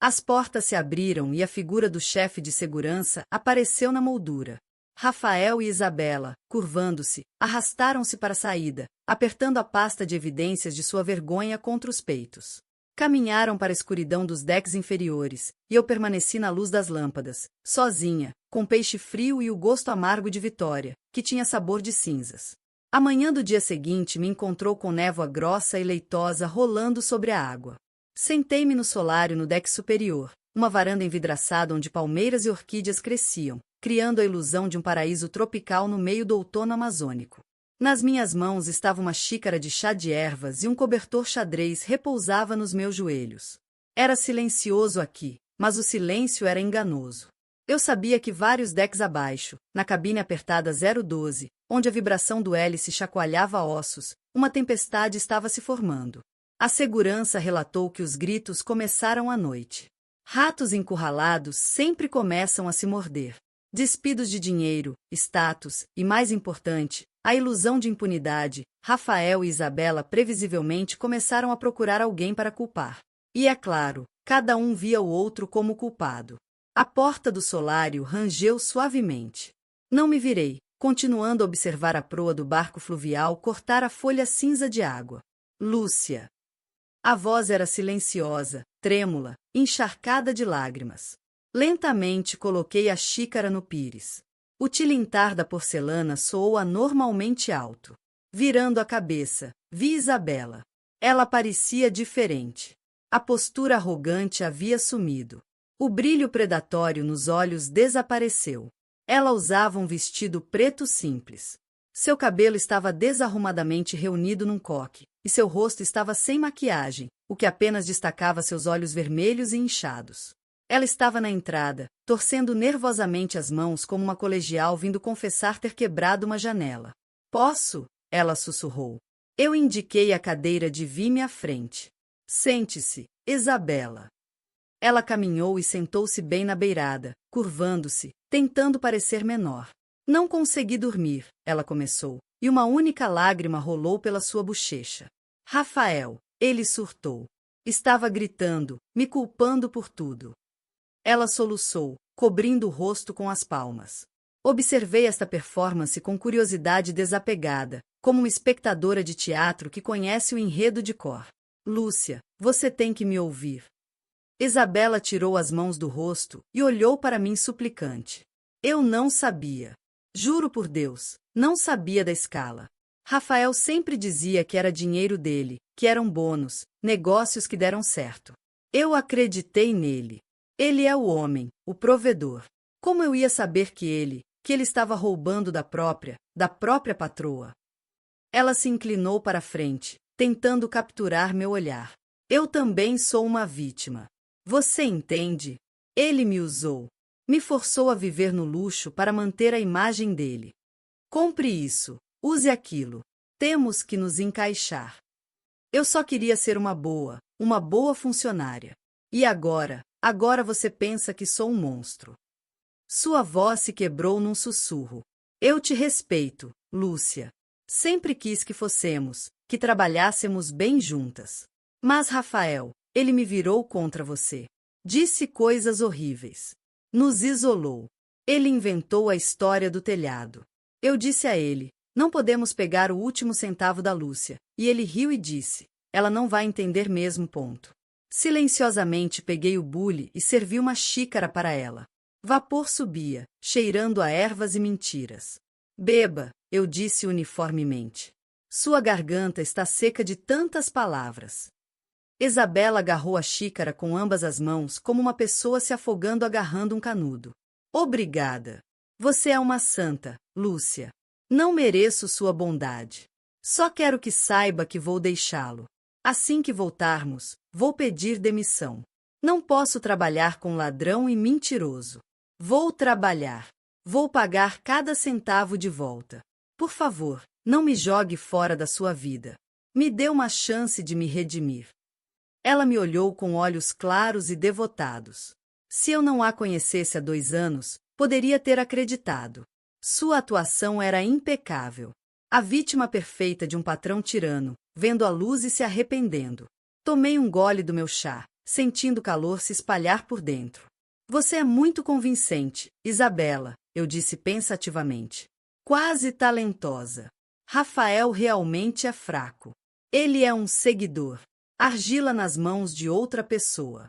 As portas se abriram e a figura do chefe de segurança apareceu na moldura. Rafael e Isabela, curvando-se, arrastaram-se para a saída, apertando a pasta de evidências de sua vergonha contra os peitos. Caminharam para a escuridão dos decks inferiores, e eu permaneci na luz das lâmpadas, sozinha, com peixe frio e o gosto amargo de vitória, que tinha sabor de cinzas. A manhã do dia seguinte me encontrou com névoa grossa e leitosa rolando sobre a água. Sentei-me no solário no deck superior, uma varanda envidraçada onde palmeiras e orquídeas cresciam, criando a ilusão de um paraíso tropical no meio do outono amazônico. Nas minhas mãos estava uma xícara de chá de ervas e um cobertor xadrez repousava nos meus joelhos. Era silencioso aqui, mas o silêncio era enganoso. Eu sabia que vários decks abaixo, na cabine apertada 012, onde a vibração do hélice chacoalhava ossos, uma tempestade estava se formando. A segurança relatou que os gritos começaram à noite. Ratos encurralados sempre começam a se morder. Despidos de dinheiro, status e, mais importante, a ilusão de impunidade, Rafael e Isabela previsivelmente começaram a procurar alguém para culpar. E é claro, cada um via o outro como culpado. A porta do solário rangeu suavemente. Não me virei, continuando a observar a proa do barco fluvial cortar a folha cinza de água. Lúcia. A voz era silenciosa, trêmula, encharcada de lágrimas. Lentamente coloquei a xícara no pires. O tilintar da porcelana soou anormalmente alto. Virando a cabeça, vi Isabela. Ela parecia diferente. A postura arrogante havia sumido. O brilho predatório nos olhos desapareceu. Ela usava um vestido preto simples. Seu cabelo estava desarrumadamente reunido num coque, e seu rosto estava sem maquiagem, o que apenas destacava seus olhos vermelhos e inchados. Ela estava na entrada, torcendo nervosamente as mãos como uma colegial vindo confessar ter quebrado uma janela. Posso? Ela sussurrou. Eu indiquei a cadeira de Vime à frente. Sente-se, Isabela. Ela caminhou e sentou-se bem na beirada, curvando-se, tentando parecer menor. Não consegui dormir, ela começou, e uma única lágrima rolou pela sua bochecha. Rafael, ele surtou. Estava gritando, me culpando por tudo. Ela soluçou, cobrindo o rosto com as palmas. Observei esta performance com curiosidade desapegada, como uma espectadora de teatro que conhece o enredo de cor. Lúcia, você tem que me ouvir. Isabela tirou as mãos do rosto e olhou para mim suplicante. Eu não sabia. Juro por Deus, não sabia da escala. Rafael sempre dizia que era dinheiro dele, que eram bônus, negócios que deram certo. Eu acreditei nele. Ele é o homem, o provedor. Como eu ia saber que ele estava roubando da própria patroa? Ela se inclinou para a frente, tentando capturar meu olhar. Eu também sou uma vítima. Você entende? Ele me usou. Me forçou a viver no luxo para manter a imagem dele. Compre isso, use aquilo. Temos que nos encaixar. Eu só queria ser uma boa funcionária. E agora você pensa que sou um monstro. Sua voz se quebrou num sussurro. Eu te respeito, Lúcia. Sempre quis que trabalhássemos bem juntas. Mas Rafael, ele me virou contra você. Disse coisas horríveis. Nos isolou. Ele inventou a história do telhado. Eu disse a ele, não podemos pegar o último centavo da Lúcia. E ele riu e disse, ela não vai entender mesmo. Silenciosamente peguei o bule e servi uma xícara para ela. Vapor subia, cheirando a ervas e mentiras. Beba, eu disse uniformemente. Sua garganta está seca de tantas palavras. Isabela agarrou a xícara com ambas as mãos como uma pessoa se afogando agarrando um canudo. Obrigada. Você é uma santa, Lúcia. Não mereço sua bondade. Só quero que saiba que vou deixá-lo. Assim que voltarmos, vou pedir demissão. Não posso trabalhar com ladrão e mentiroso. Vou trabalhar. Vou pagar cada centavo de volta. Por favor, não me jogue fora da sua vida. Me dê uma chance de me redimir. Ela me olhou com olhos claros e devotados. Se eu não a conhecesse há 2 anos, poderia ter acreditado. Sua atuação era impecável. A vítima perfeita de um patrão tirano, vendo a luz e se arrependendo. Tomei um gole do meu chá, sentindo o calor se espalhar por dentro. Você é muito convincente, Isabela, eu disse pensativamente. Quase talentosa. Rafael realmente é fraco. Ele é um seguidor. Argila nas mãos de outra pessoa.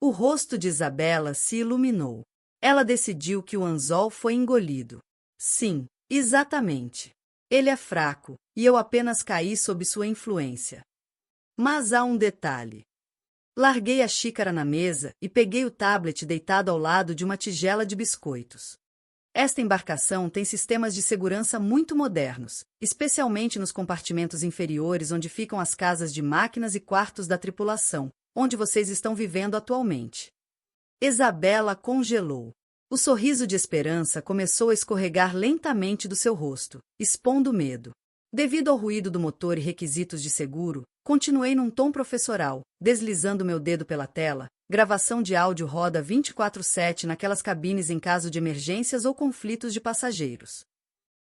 O rosto de Isabela se iluminou. Ela decidiu que o anzol foi engolido. Sim, exatamente. Ele é fraco, e eu apenas caí sob sua influência. Mas há um detalhe. Larguei a xícara na mesa e peguei o tablet deitado ao lado de uma tigela de biscoitos. Esta embarcação tem sistemas de segurança muito modernos, especialmente nos compartimentos inferiores onde ficam as casas de máquinas e quartos da tripulação, onde vocês estão vivendo atualmente. Isabela congelou. O sorriso de esperança começou a escorregar lentamente do seu rosto, expondo medo. Devido ao ruído do motor e requisitos de seguro, continuei num tom professoral, deslizando meu dedo pela tela. Gravação de áudio roda 24/7 naquelas cabines em caso de emergências ou conflitos de passageiros.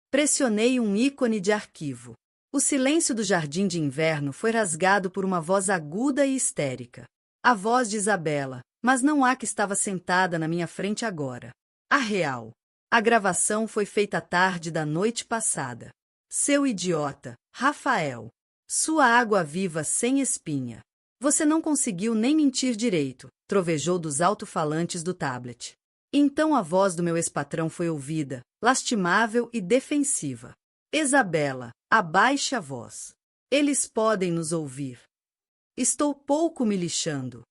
Pressionei um ícone de arquivo. O silêncio do jardim de inverno foi rasgado por uma voz aguda e histérica. A voz de Isabela, mas não a que estava sentada na minha frente agora. A real. A gravação foi feita à tarde da noite passada. Seu idiota, Rafael. Sua água-viva sem espinha. Você não conseguiu nem mentir direito, trovejou dos alto-falantes do tablet. Então a voz do meu ex-patrão foi ouvida, lastimável e defensiva. Isabela, abaixe a voz. Eles podem nos ouvir. Estou pouco me lixando.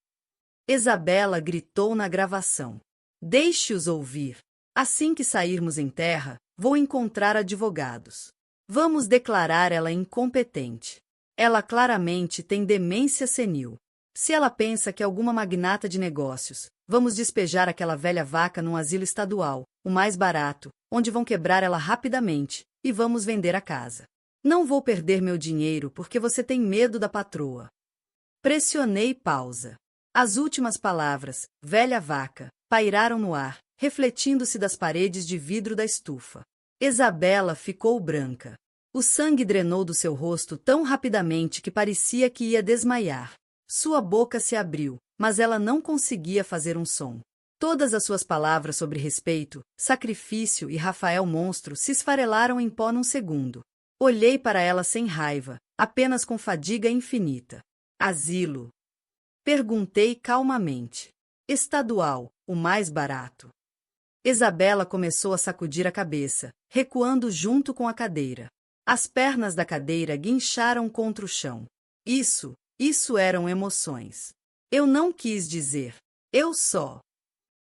Isabela gritou na gravação. Deixe-os ouvir. Assim que sairmos em terra, vou encontrar advogados. Vamos declarar ela incompetente. Ela claramente tem demência senil. Se ela pensa que é alguma magnata de negócios, vamos despejar aquela velha vaca num asilo estadual, o mais barato, onde vão quebrar ela rapidamente, e vamos vender a casa. Não vou perder meu dinheiro porque você tem medo da patroa. Pressionei pausa. As últimas palavras, velha vaca, pairaram no ar, refletindo-se das paredes de vidro da estufa. Isabela ficou branca. O sangue drenou do seu rosto tão rapidamente que parecia que ia desmaiar. Sua boca se abriu, mas ela não conseguia fazer um som. Todas as suas palavras sobre respeito, sacrifício e Rafael monstro se esfarelaram em pó num segundo. Olhei para ela sem raiva, apenas com fadiga infinita. Asilo? Perguntei calmamente. Estadual, o mais barato. Isabela começou a sacudir a cabeça, recuando junto com a cadeira. As pernas da cadeira guincharam contra o chão. Isso eram emoções. Eu não quis dizer. Eu só.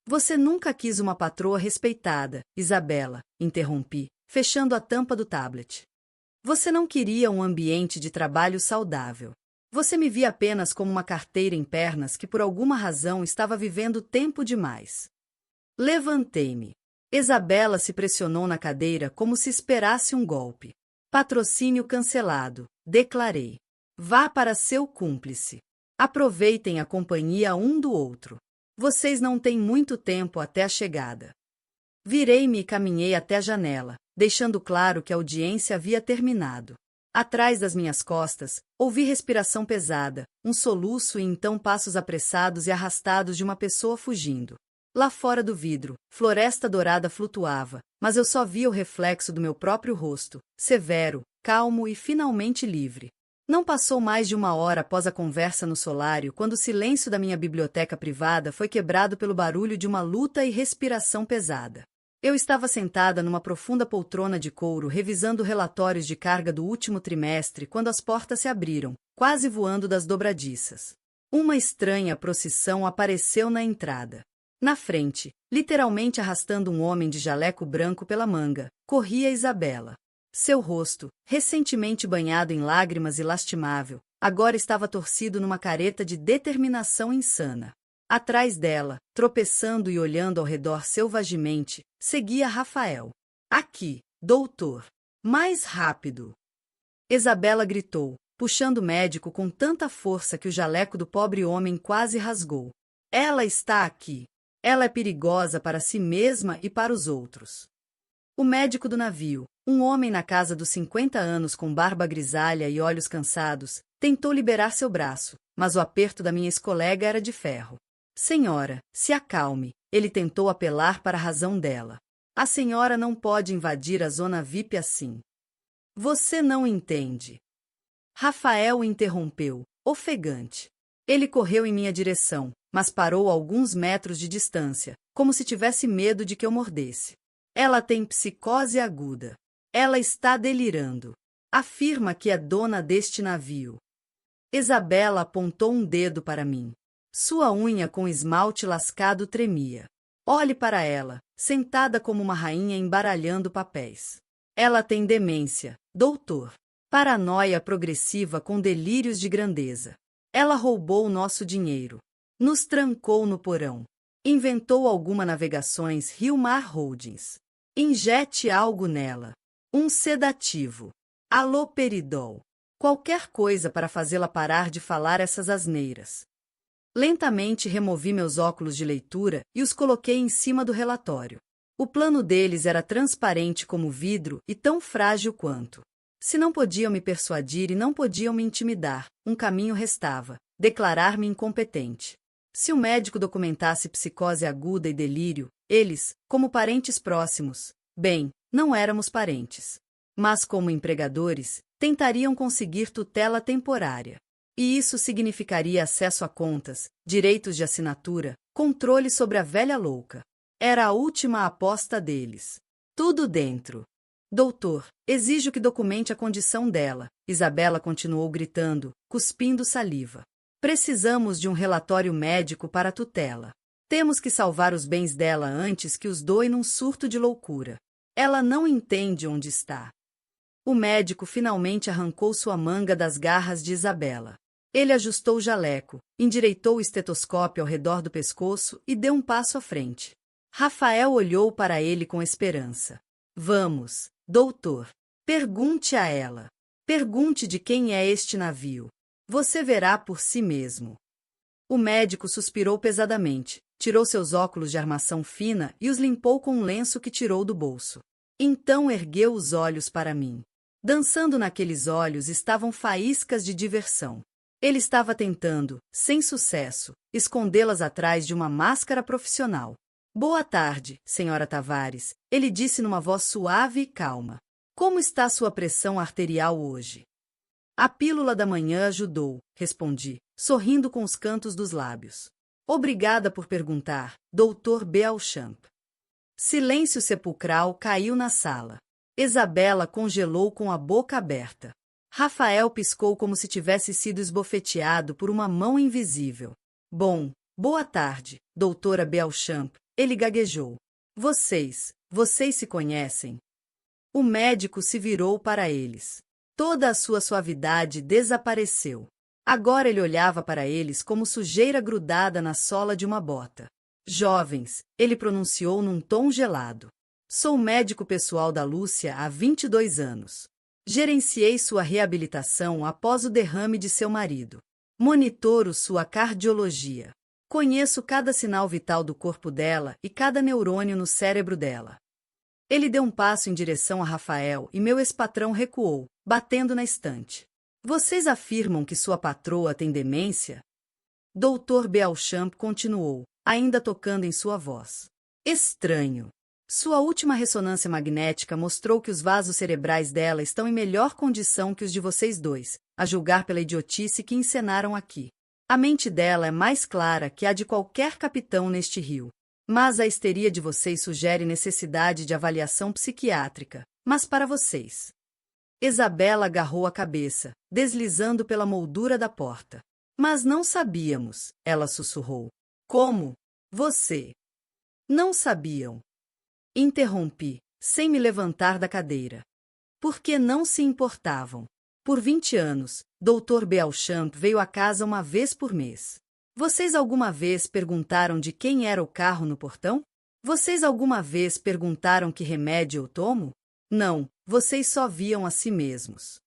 Você nunca quis uma patroa respeitada, Isabela, interrompi, fechando a tampa do tablet. Você não queria um ambiente de trabalho saudável. Você me via apenas como uma carteira em pernas que por alguma razão estava vivendo tempo demais. Levantei-me. Isabela se pressionou na cadeira como se esperasse um golpe. Patrocínio cancelado, declarei. Vá para seu cúmplice. Aproveitem a companhia um do outro. Vocês não têm muito tempo até a chegada. Virei-me e caminhei até a janela, deixando claro que a audiência havia terminado. Atrás das minhas costas, ouvi respiração pesada, um soluço e então passos apressados e arrastados de uma pessoa fugindo. Lá fora do vidro, floresta dourada flutuava, mas eu só via o reflexo do meu próprio rosto, severo, calmo e finalmente livre. Não passou mais de 1 hora após a conversa no solário quando o silêncio da minha biblioteca privada foi quebrado pelo barulho de uma luta e respiração pesada. Eu estava sentada numa profunda poltrona de couro revisando relatórios de carga do último trimestre quando as portas se abriram, quase voando das dobradiças. Uma estranha procissão apareceu na entrada. Na frente, literalmente arrastando um homem de jaleco branco pela manga, corria Isabela. Seu rosto, recentemente banhado em lágrimas e lastimável, agora estava torcido numa careta de determinação insana. Atrás dela, tropeçando e olhando ao redor selvagemente, seguia Rafael. Aqui, doutor. Mais rápido! Isabela gritou, puxando o médico com tanta força que o jaleco do pobre homem quase rasgou. Ela está aqui. Ela é perigosa para si mesma e para os outros. O médico do navio, um homem na casa dos 50 anos com barba grisalha e olhos cansados, tentou liberar seu braço, mas o aperto da minha ex-colega era de ferro. Senhora, se acalme, ele tentou apelar para a razão dela. A senhora não pode invadir a zona VIP assim. Você não entende. Rafael interrompeu, ofegante. Ele correu em minha direção, mas parou a alguns metros de distância, como se tivesse medo de que eu mordesse. Ela tem psicose aguda. Ela está delirando. Afirma que é dona deste navio. Isabela apontou um dedo para mim. Sua unha com esmalte lascado tremia. Olhe para ela, sentada como uma rainha embaralhando papéis. Ela tem demência, doutor. Paranoia progressiva com delírios de grandeza. Ela roubou o nosso dinheiro. Nos trancou no porão. Inventou alguma navegações Rio-Mar Holdings. Injete algo nela. Um sedativo. Haloperidol. Qualquer coisa para fazê-la parar de falar essas asneiras. Lentamente removi meus óculos de leitura e os coloquei em cima do relatório. O plano deles era transparente como vidro e tão frágil quanto. Se não podiam me persuadir e não podiam me intimidar, um caminho restava: declarar-me incompetente. Se o médico documentasse psicose aguda e delírio, eles, como parentes próximos, bem, não éramos parentes. Mas como empregadores, tentariam conseguir tutela temporária. E isso significaria acesso a contas, direitos de assinatura, controle sobre a velha louca. Era a última aposta deles. Tudo dentro. Doutor, exijo que documente a condição dela, Isabela continuou gritando, cuspindo saliva. Precisamos de um relatório médico para a tutela. Temos que salvar os bens dela antes que os doe num surto de loucura. Ela não entende onde está. O médico finalmente arrancou sua manga das garras de Isabela. Ele ajustou o jaleco, endireitou o estetoscópio ao redor do pescoço e deu um passo à frente. Rafael olhou para ele com esperança. Vamos, doutor. Pergunte a ela. Pergunte de quem é este navio. Você verá por si mesmo. O médico suspirou pesadamente, tirou seus óculos de armação fina e os limpou com um lenço que tirou do bolso. Então ergueu os olhos para mim. Dançando naqueles olhos estavam faíscas de diversão. Ele estava tentando, sem sucesso, escondê-las atrás de uma máscara profissional. Boa tarde, senhora Tavares, ele disse numa voz suave e calma. Como está sua pressão arterial hoje? A pílula da manhã ajudou, respondi, sorrindo com os cantos dos lábios. Obrigada por perguntar, Dr. Beauchamp. Silêncio sepulcral caiu na sala. Isabela congelou com a boca aberta. Rafael piscou como se tivesse sido esbofeteado por uma mão invisível. Bom, boa tarde, doutora Beauchamp, ele gaguejou. Vocês se conhecem? O médico se virou para eles. Toda a sua suavidade desapareceu. Agora ele olhava para eles como sujeira grudada na sola de uma bota. Jovens, ele pronunciou num tom gelado. Sou médico pessoal da Lúcia há 22 anos. Gerenciei sua reabilitação após o derrame de seu marido. Monitoro sua cardiologia. Conheço cada sinal vital do corpo dela e cada neurônio no cérebro dela. Ele deu um passo em direção a Rafael e meu ex-patrão recuou, batendo na estante. Vocês afirmam que sua patroa tem demência? Dr. Beauchamp continuou, ainda tocando em sua voz. Estranho. Sua última ressonância magnética mostrou que os vasos cerebrais dela estão em melhor condição que os de vocês dois, a julgar pela idiotice que encenaram aqui. A mente dela é mais clara que a de qualquer capitão neste rio. Mas a histeria de vocês sugere necessidade de avaliação psiquiátrica. Mas para vocês. Isabela agarrou a cabeça, deslizando pela moldura da porta. Mas não sabíamos, ela sussurrou. Como? Você? Não sabiam. Interrompi, sem me levantar da cadeira. Porque não se importavam. Por 20 anos, Dr. Beauchamp veio à casa uma vez por mês. Vocês alguma vez perguntaram de quem era o carro no portão? Vocês alguma vez perguntaram que remédio eu tomo? Não, vocês só viam a si mesmos.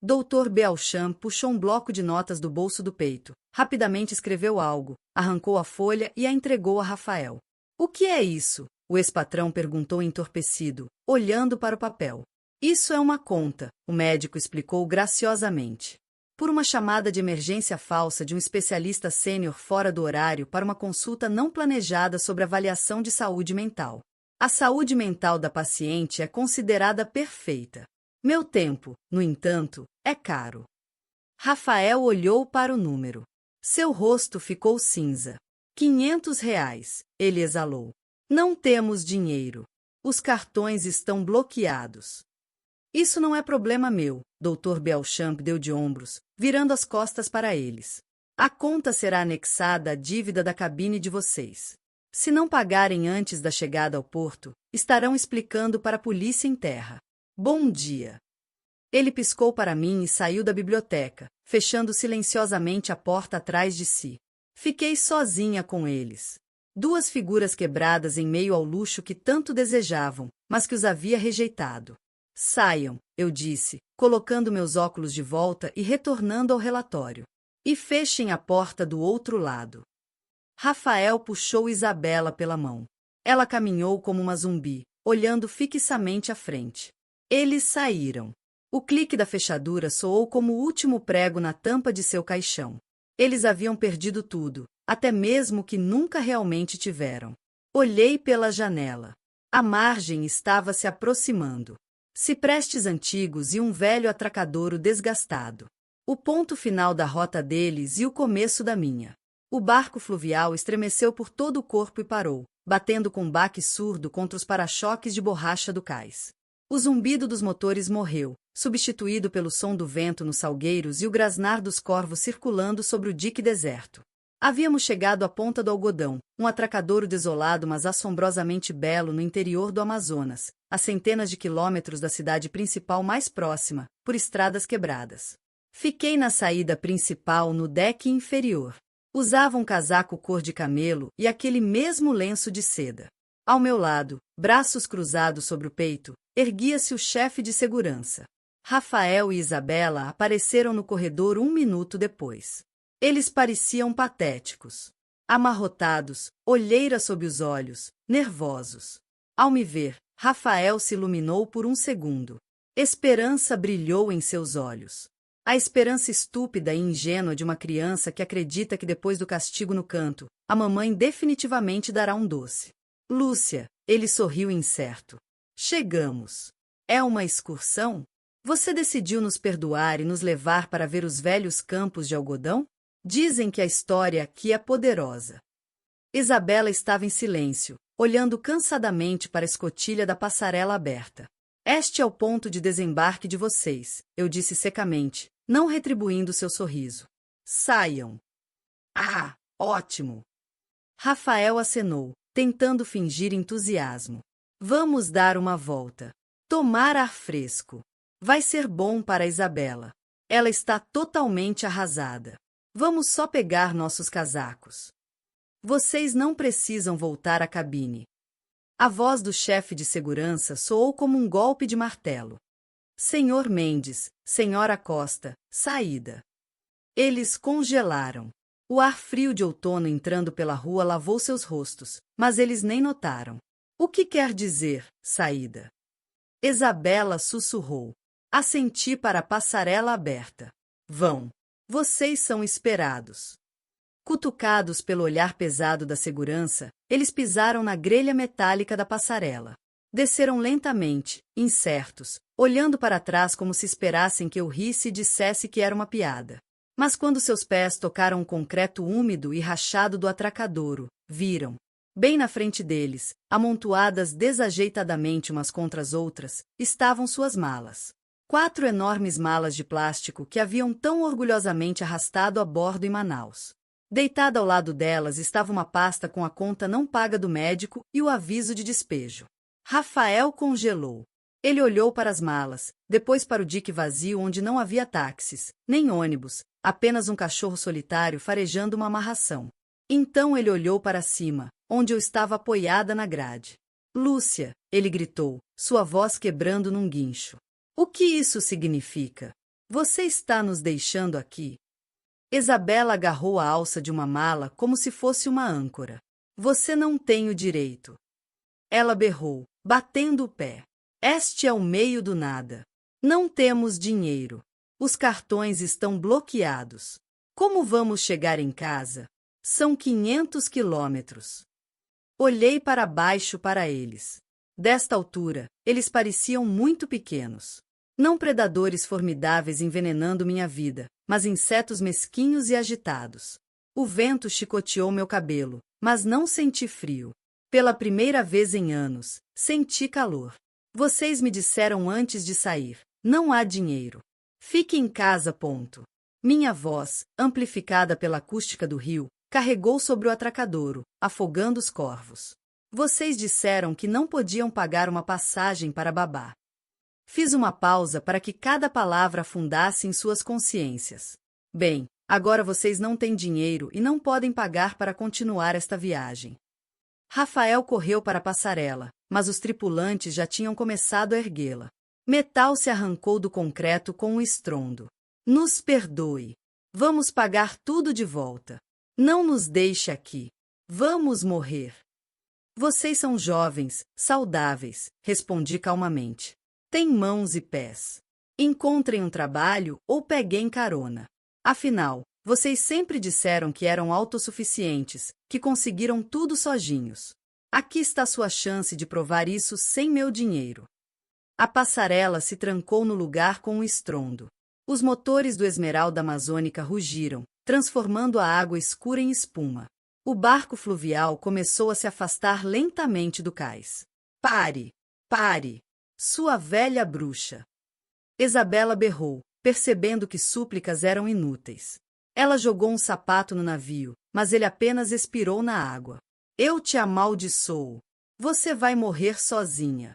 Dr. Beauchamp puxou um bloco de notas do bolso do peito, rapidamente escreveu algo, arrancou a folha e a entregou a Rafael. O que é isso? O ex-patrão perguntou entorpecido, olhando para o papel. Isso é uma conta, o médico explicou graciosamente. Por uma chamada de emergência falsa de um especialista sênior fora do horário para uma consulta não planejada sobre avaliação de saúde mental. A saúde mental da paciente é considerada perfeita. Meu tempo, no entanto, é caro. Rafael olhou para o número. Seu rosto ficou cinza. R$ 500, ele exalou. Não temos dinheiro. Os cartões estão bloqueados. Isso não é problema meu, Dr. Beauchamp deu de ombros, virando as costas para eles. A conta será anexada à dívida da cabine de vocês. Se não pagarem antes da chegada ao porto, estarão explicando para a polícia em terra. Bom dia. Ele piscou para mim e saiu da biblioteca, fechando silenciosamente a porta atrás de si. Fiquei sozinha com eles. Duas figuras quebradas em meio ao luxo que tanto desejavam, mas que os havia rejeitado. Saiam, eu disse, colocando meus óculos de volta e retornando ao relatório. E fechem a porta do outro lado. Rafael puxou Isabela pela mão. Ela caminhou como uma zumbi, olhando fixamente à frente. Eles saíram. O clique da fechadura soou como o último prego na tampa de seu caixão. Eles haviam perdido tudo, até mesmo o que nunca realmente tiveram. Olhei pela janela. A margem estava se aproximando. Ciprestes antigos e um velho atracadouro desgastado. O ponto final da rota deles e o começo da minha. O barco fluvial estremeceu por todo o corpo e parou, batendo com um baque surdo contra os para-choques de borracha do cais. O zumbido dos motores morreu, substituído pelo som do vento nos salgueiros e o grasnar dos corvos circulando sobre o dique deserto. Havíamos chegado à Ponta do Algodão, um atracadouro desolado mas assombrosamente belo no interior do Amazonas, a centenas de quilômetros da cidade principal mais próxima, por estradas quebradas. Fiquei na saída principal no deck inferior. Usava um casaco cor de camelo e aquele mesmo lenço de seda. Ao meu lado, braços cruzados sobre o peito, erguia-se o chefe de segurança. Rafael e Isabela apareceram no corredor 1 minuto depois. Eles pareciam patéticos. Amarrotados, olheira sob os olhos, nervosos. Ao me ver, Rafael se iluminou por um segundo. Esperança brilhou em seus olhos. A esperança estúpida e ingênua de uma criança que acredita que depois do castigo no canto, a mamãe definitivamente dará um doce. Lúcia, ele sorriu incerto. Chegamos. É uma excursão? Você decidiu nos perdoar e nos levar para ver os velhos campos de algodão? Dizem que a história aqui é poderosa. Isabela estava em silêncio, olhando cansadamente para a escotilha da passarela aberta. Este é o ponto de desembarque de vocês, eu disse secamente, não retribuindo seu sorriso. Saiam. Ah, ótimo! Rafael acenou, tentando fingir entusiasmo. Vamos dar uma volta. Tomar ar fresco. Vai ser bom para Isabela. Ela está totalmente arrasada. Vamos só pegar nossos casacos. Vocês não precisam voltar à cabine. A voz do chefe de segurança soou como um golpe de martelo. Senhor Mendes, Senhora Costa, saída. Eles congelaram. O ar frio de outono entrando pela rua lavou seus rostos, mas eles nem notaram. O que quer dizer, saída? Isabela sussurrou. Assenti para a passarela aberta. Vão. Vocês são esperados. Cutucados pelo olhar pesado da segurança, eles pisaram na grelha metálica da passarela. Desceram lentamente, incertos, olhando para trás como se esperassem que eu risse e dissesse que era uma piada. Mas quando seus pés tocaram o concreto úmido e rachado do atracadouro, viram. Bem na frente deles, amontoadas desajeitadamente umas contra as outras, estavam suas malas. 4 enormes malas de plástico que haviam tão orgulhosamente arrastado a bordo em Manaus. Deitada ao lado delas estava uma pasta com a conta não paga do médico e o aviso de despejo. Rafael congelou. Ele olhou para as malas, depois para o dique vazio onde não havia táxis, nem ônibus, apenas um cachorro solitário farejando uma amarração. Então ele olhou para cima, onde eu estava apoiada na grade. Lúcia, ele gritou, sua voz quebrando num guincho. O que isso significa? Você está nos deixando aqui? Isabela agarrou a alça de uma mala como se fosse uma âncora. Você não tem o direito. Ela berrou, batendo o pé. Este é o meio do nada. Não temos dinheiro. Os cartões estão bloqueados. Como vamos chegar em casa? São 500 quilômetros. Olhei para baixo para eles. Desta altura, eles pareciam muito pequenos. Não predadores formidáveis envenenando minha vida, mas insetos mesquinhos e agitados. O vento chicoteou meu cabelo, mas não senti frio. Pela primeira vez em anos, senti calor. Vocês me disseram antes de sair, não há dinheiro. Fique em casa, ponto. Minha voz, amplificada pela acústica do rio, carregou sobre o atracadouro, afogando os corvos. Vocês disseram que não podiam pagar uma passagem para Babá. Fiz uma pausa para que cada palavra afundasse em suas consciências. Bem, agora vocês não têm dinheiro e não podem pagar para continuar esta viagem. Rafael correu para a passarela, mas os tripulantes já tinham começado a erguê-la. Metal se arrancou do concreto com um estrondo. Nos perdoe. Vamos pagar tudo de volta. Não nos deixe aqui. Vamos morrer. Vocês são jovens, saudáveis, respondi calmamente. Têm mãos e pés. Encontrem um trabalho ou peguem carona. Afinal, vocês sempre disseram que eram autossuficientes, que conseguiram tudo sozinhos. Aqui está sua chance de provar isso sem meu dinheiro. A passarela se trancou no lugar com um estrondo. Os motores do Esmeralda Amazônica rugiram, transformando a água escura em espuma. O barco fluvial começou a se afastar lentamente do cais. Pare! Pare! Sua velha bruxa! Isabela berrou, percebendo que súplicas eram inúteis. Ela jogou um sapato no navio, mas ele apenas expirou na água. Eu te amaldiçoo. Você vai morrer sozinha.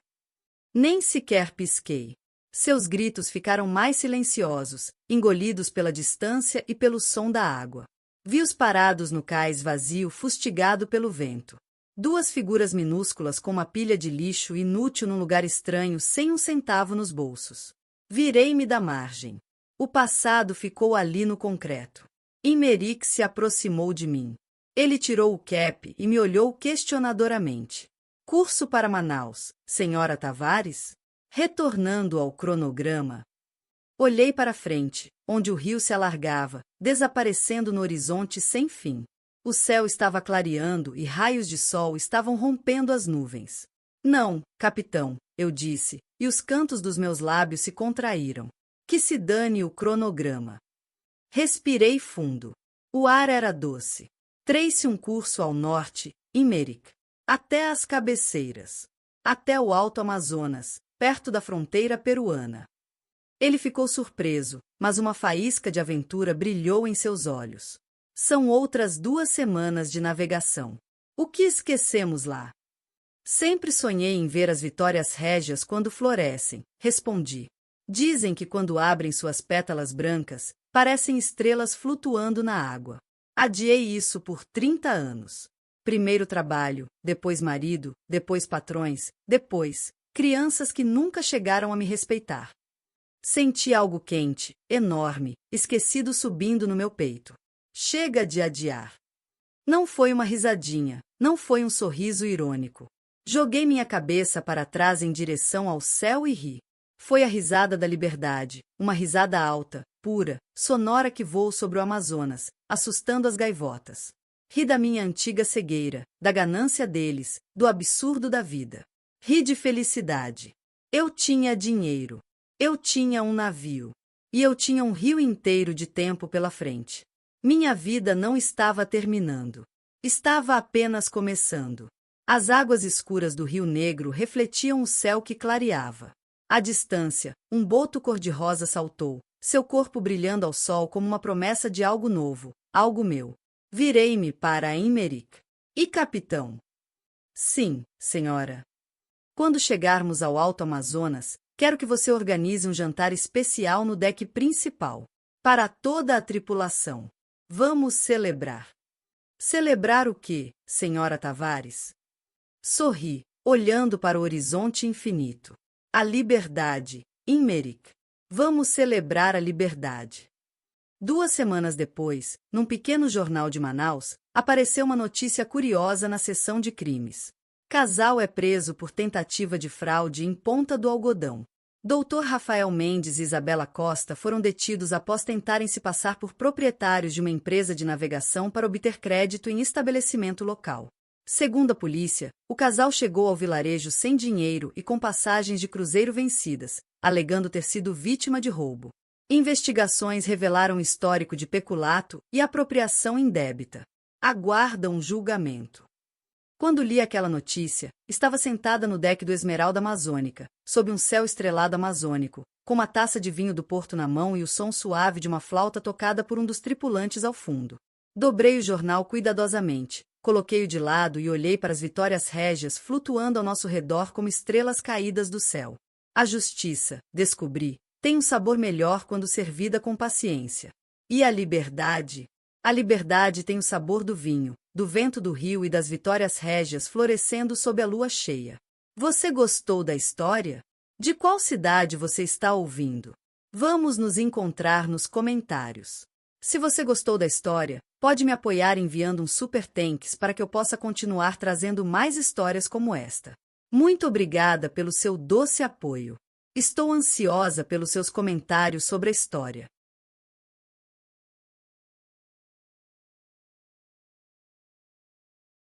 Nem sequer pisquei. Seus gritos ficaram mais silenciosos, engolidos pela distância e pelo som da água. Vi-os parados no cais vazio, fustigado pelo vento. Duas figuras minúsculas com uma pilha de lixo inútil num lugar estranho, sem um centavo nos bolsos. Virei-me da margem. O passado ficou ali no concreto. Imeric se aproximou de mim. Ele tirou o cap e me olhou questionadoramente. Curso para Manaus, senhora Tavares? Retornando ao cronograma. Olhei para frente, onde o rio se alargava, desaparecendo no horizonte sem fim. O céu estava clareando e raios de sol estavam rompendo as nuvens. Não, capitão, eu disse, e os cantos dos meus lábios se contraíram. Que se dane o cronograma. Respirei fundo. O ar era doce. Tracei um curso ao norte, Imeric, até as cabeceiras, até o Alto Amazonas, perto da fronteira peruana. Ele ficou surpreso, mas uma faísca de aventura brilhou em seus olhos. São outras 2 semanas de navegação. O que esquecemos lá? Sempre sonhei em ver as vitórias régias quando florescem, respondi. Dizem que quando abrem suas pétalas brancas, parecem estrelas flutuando na água. Adiei isso por 30 anos. Primeiro trabalho, depois marido, depois patrões, depois crianças que nunca chegaram a me respeitar. Senti algo quente, enorme, esquecido subindo no meu peito. Chega de adiar. Não foi uma risadinha, não foi um sorriso irônico. Joguei minha cabeça para trás em direção ao céu e ri. Foi a risada da liberdade, uma risada alta, pura, sonora que voou sobre o Amazonas, assustando as gaivotas. Ri da minha antiga cegueira, da ganância deles, do absurdo da vida. Ri de felicidade. Eu tinha dinheiro. Eu tinha um navio. E eu tinha um rio inteiro de tempo pela frente. Minha vida não estava terminando. Estava apenas começando. As águas escuras do Rio Negro refletiam o céu que clareava. À distância, um boto cor-de-rosa saltou, seu corpo brilhando ao sol como uma promessa de algo novo, algo meu. Virei-me para Imeric. E capitão? Sim, senhora. Quando chegarmos ao Alto Amazonas, quero que você organize um jantar especial no deck principal. Para toda a tripulação. Vamos celebrar. Celebrar o quê, senhora Tavares? Sorri, olhando para o horizonte infinito. A liberdade, Imeric. Vamos celebrar a liberdade. 2 semanas depois, num pequeno jornal de Manaus, apareceu uma notícia curiosa na seção de crimes. Casal é preso por tentativa de fraude em Ponta do Algodão. Dr. Rafael Mendes e Isabela Costa foram detidos após tentarem se passar por proprietários de uma empresa de navegação para obter crédito em estabelecimento local. Segundo a polícia, o casal chegou ao vilarejo sem dinheiro e com passagens de cruzeiro vencidas, alegando ter sido vítima de roubo. Investigações revelaram histórico de peculato e apropriação indébita. Aguardam julgamento. Quando li aquela notícia, estava sentada no deck do Esmeralda Amazônica, sob um céu estrelado amazônico, com uma taça de vinho do Porto na mão e o som suave de uma flauta tocada por um dos tripulantes ao fundo. Dobrei o jornal cuidadosamente, coloquei-o de lado e olhei para as vitórias régias flutuando ao nosso redor como estrelas caídas do céu. A justiça, descobri, tem um sabor melhor quando servida com paciência. E a liberdade? A liberdade tem o sabor do vinho, do vento do rio e das vitórias régias florescendo sob a lua cheia. Você gostou da história? De qual cidade você está ouvindo? Vamos nos encontrar nos comentários. Se você gostou da história, pode me apoiar enviando um super thanks para que eu possa continuar trazendo mais histórias como esta. Muito obrigada pelo seu doce apoio. Estou ansiosa pelos seus comentários sobre a história.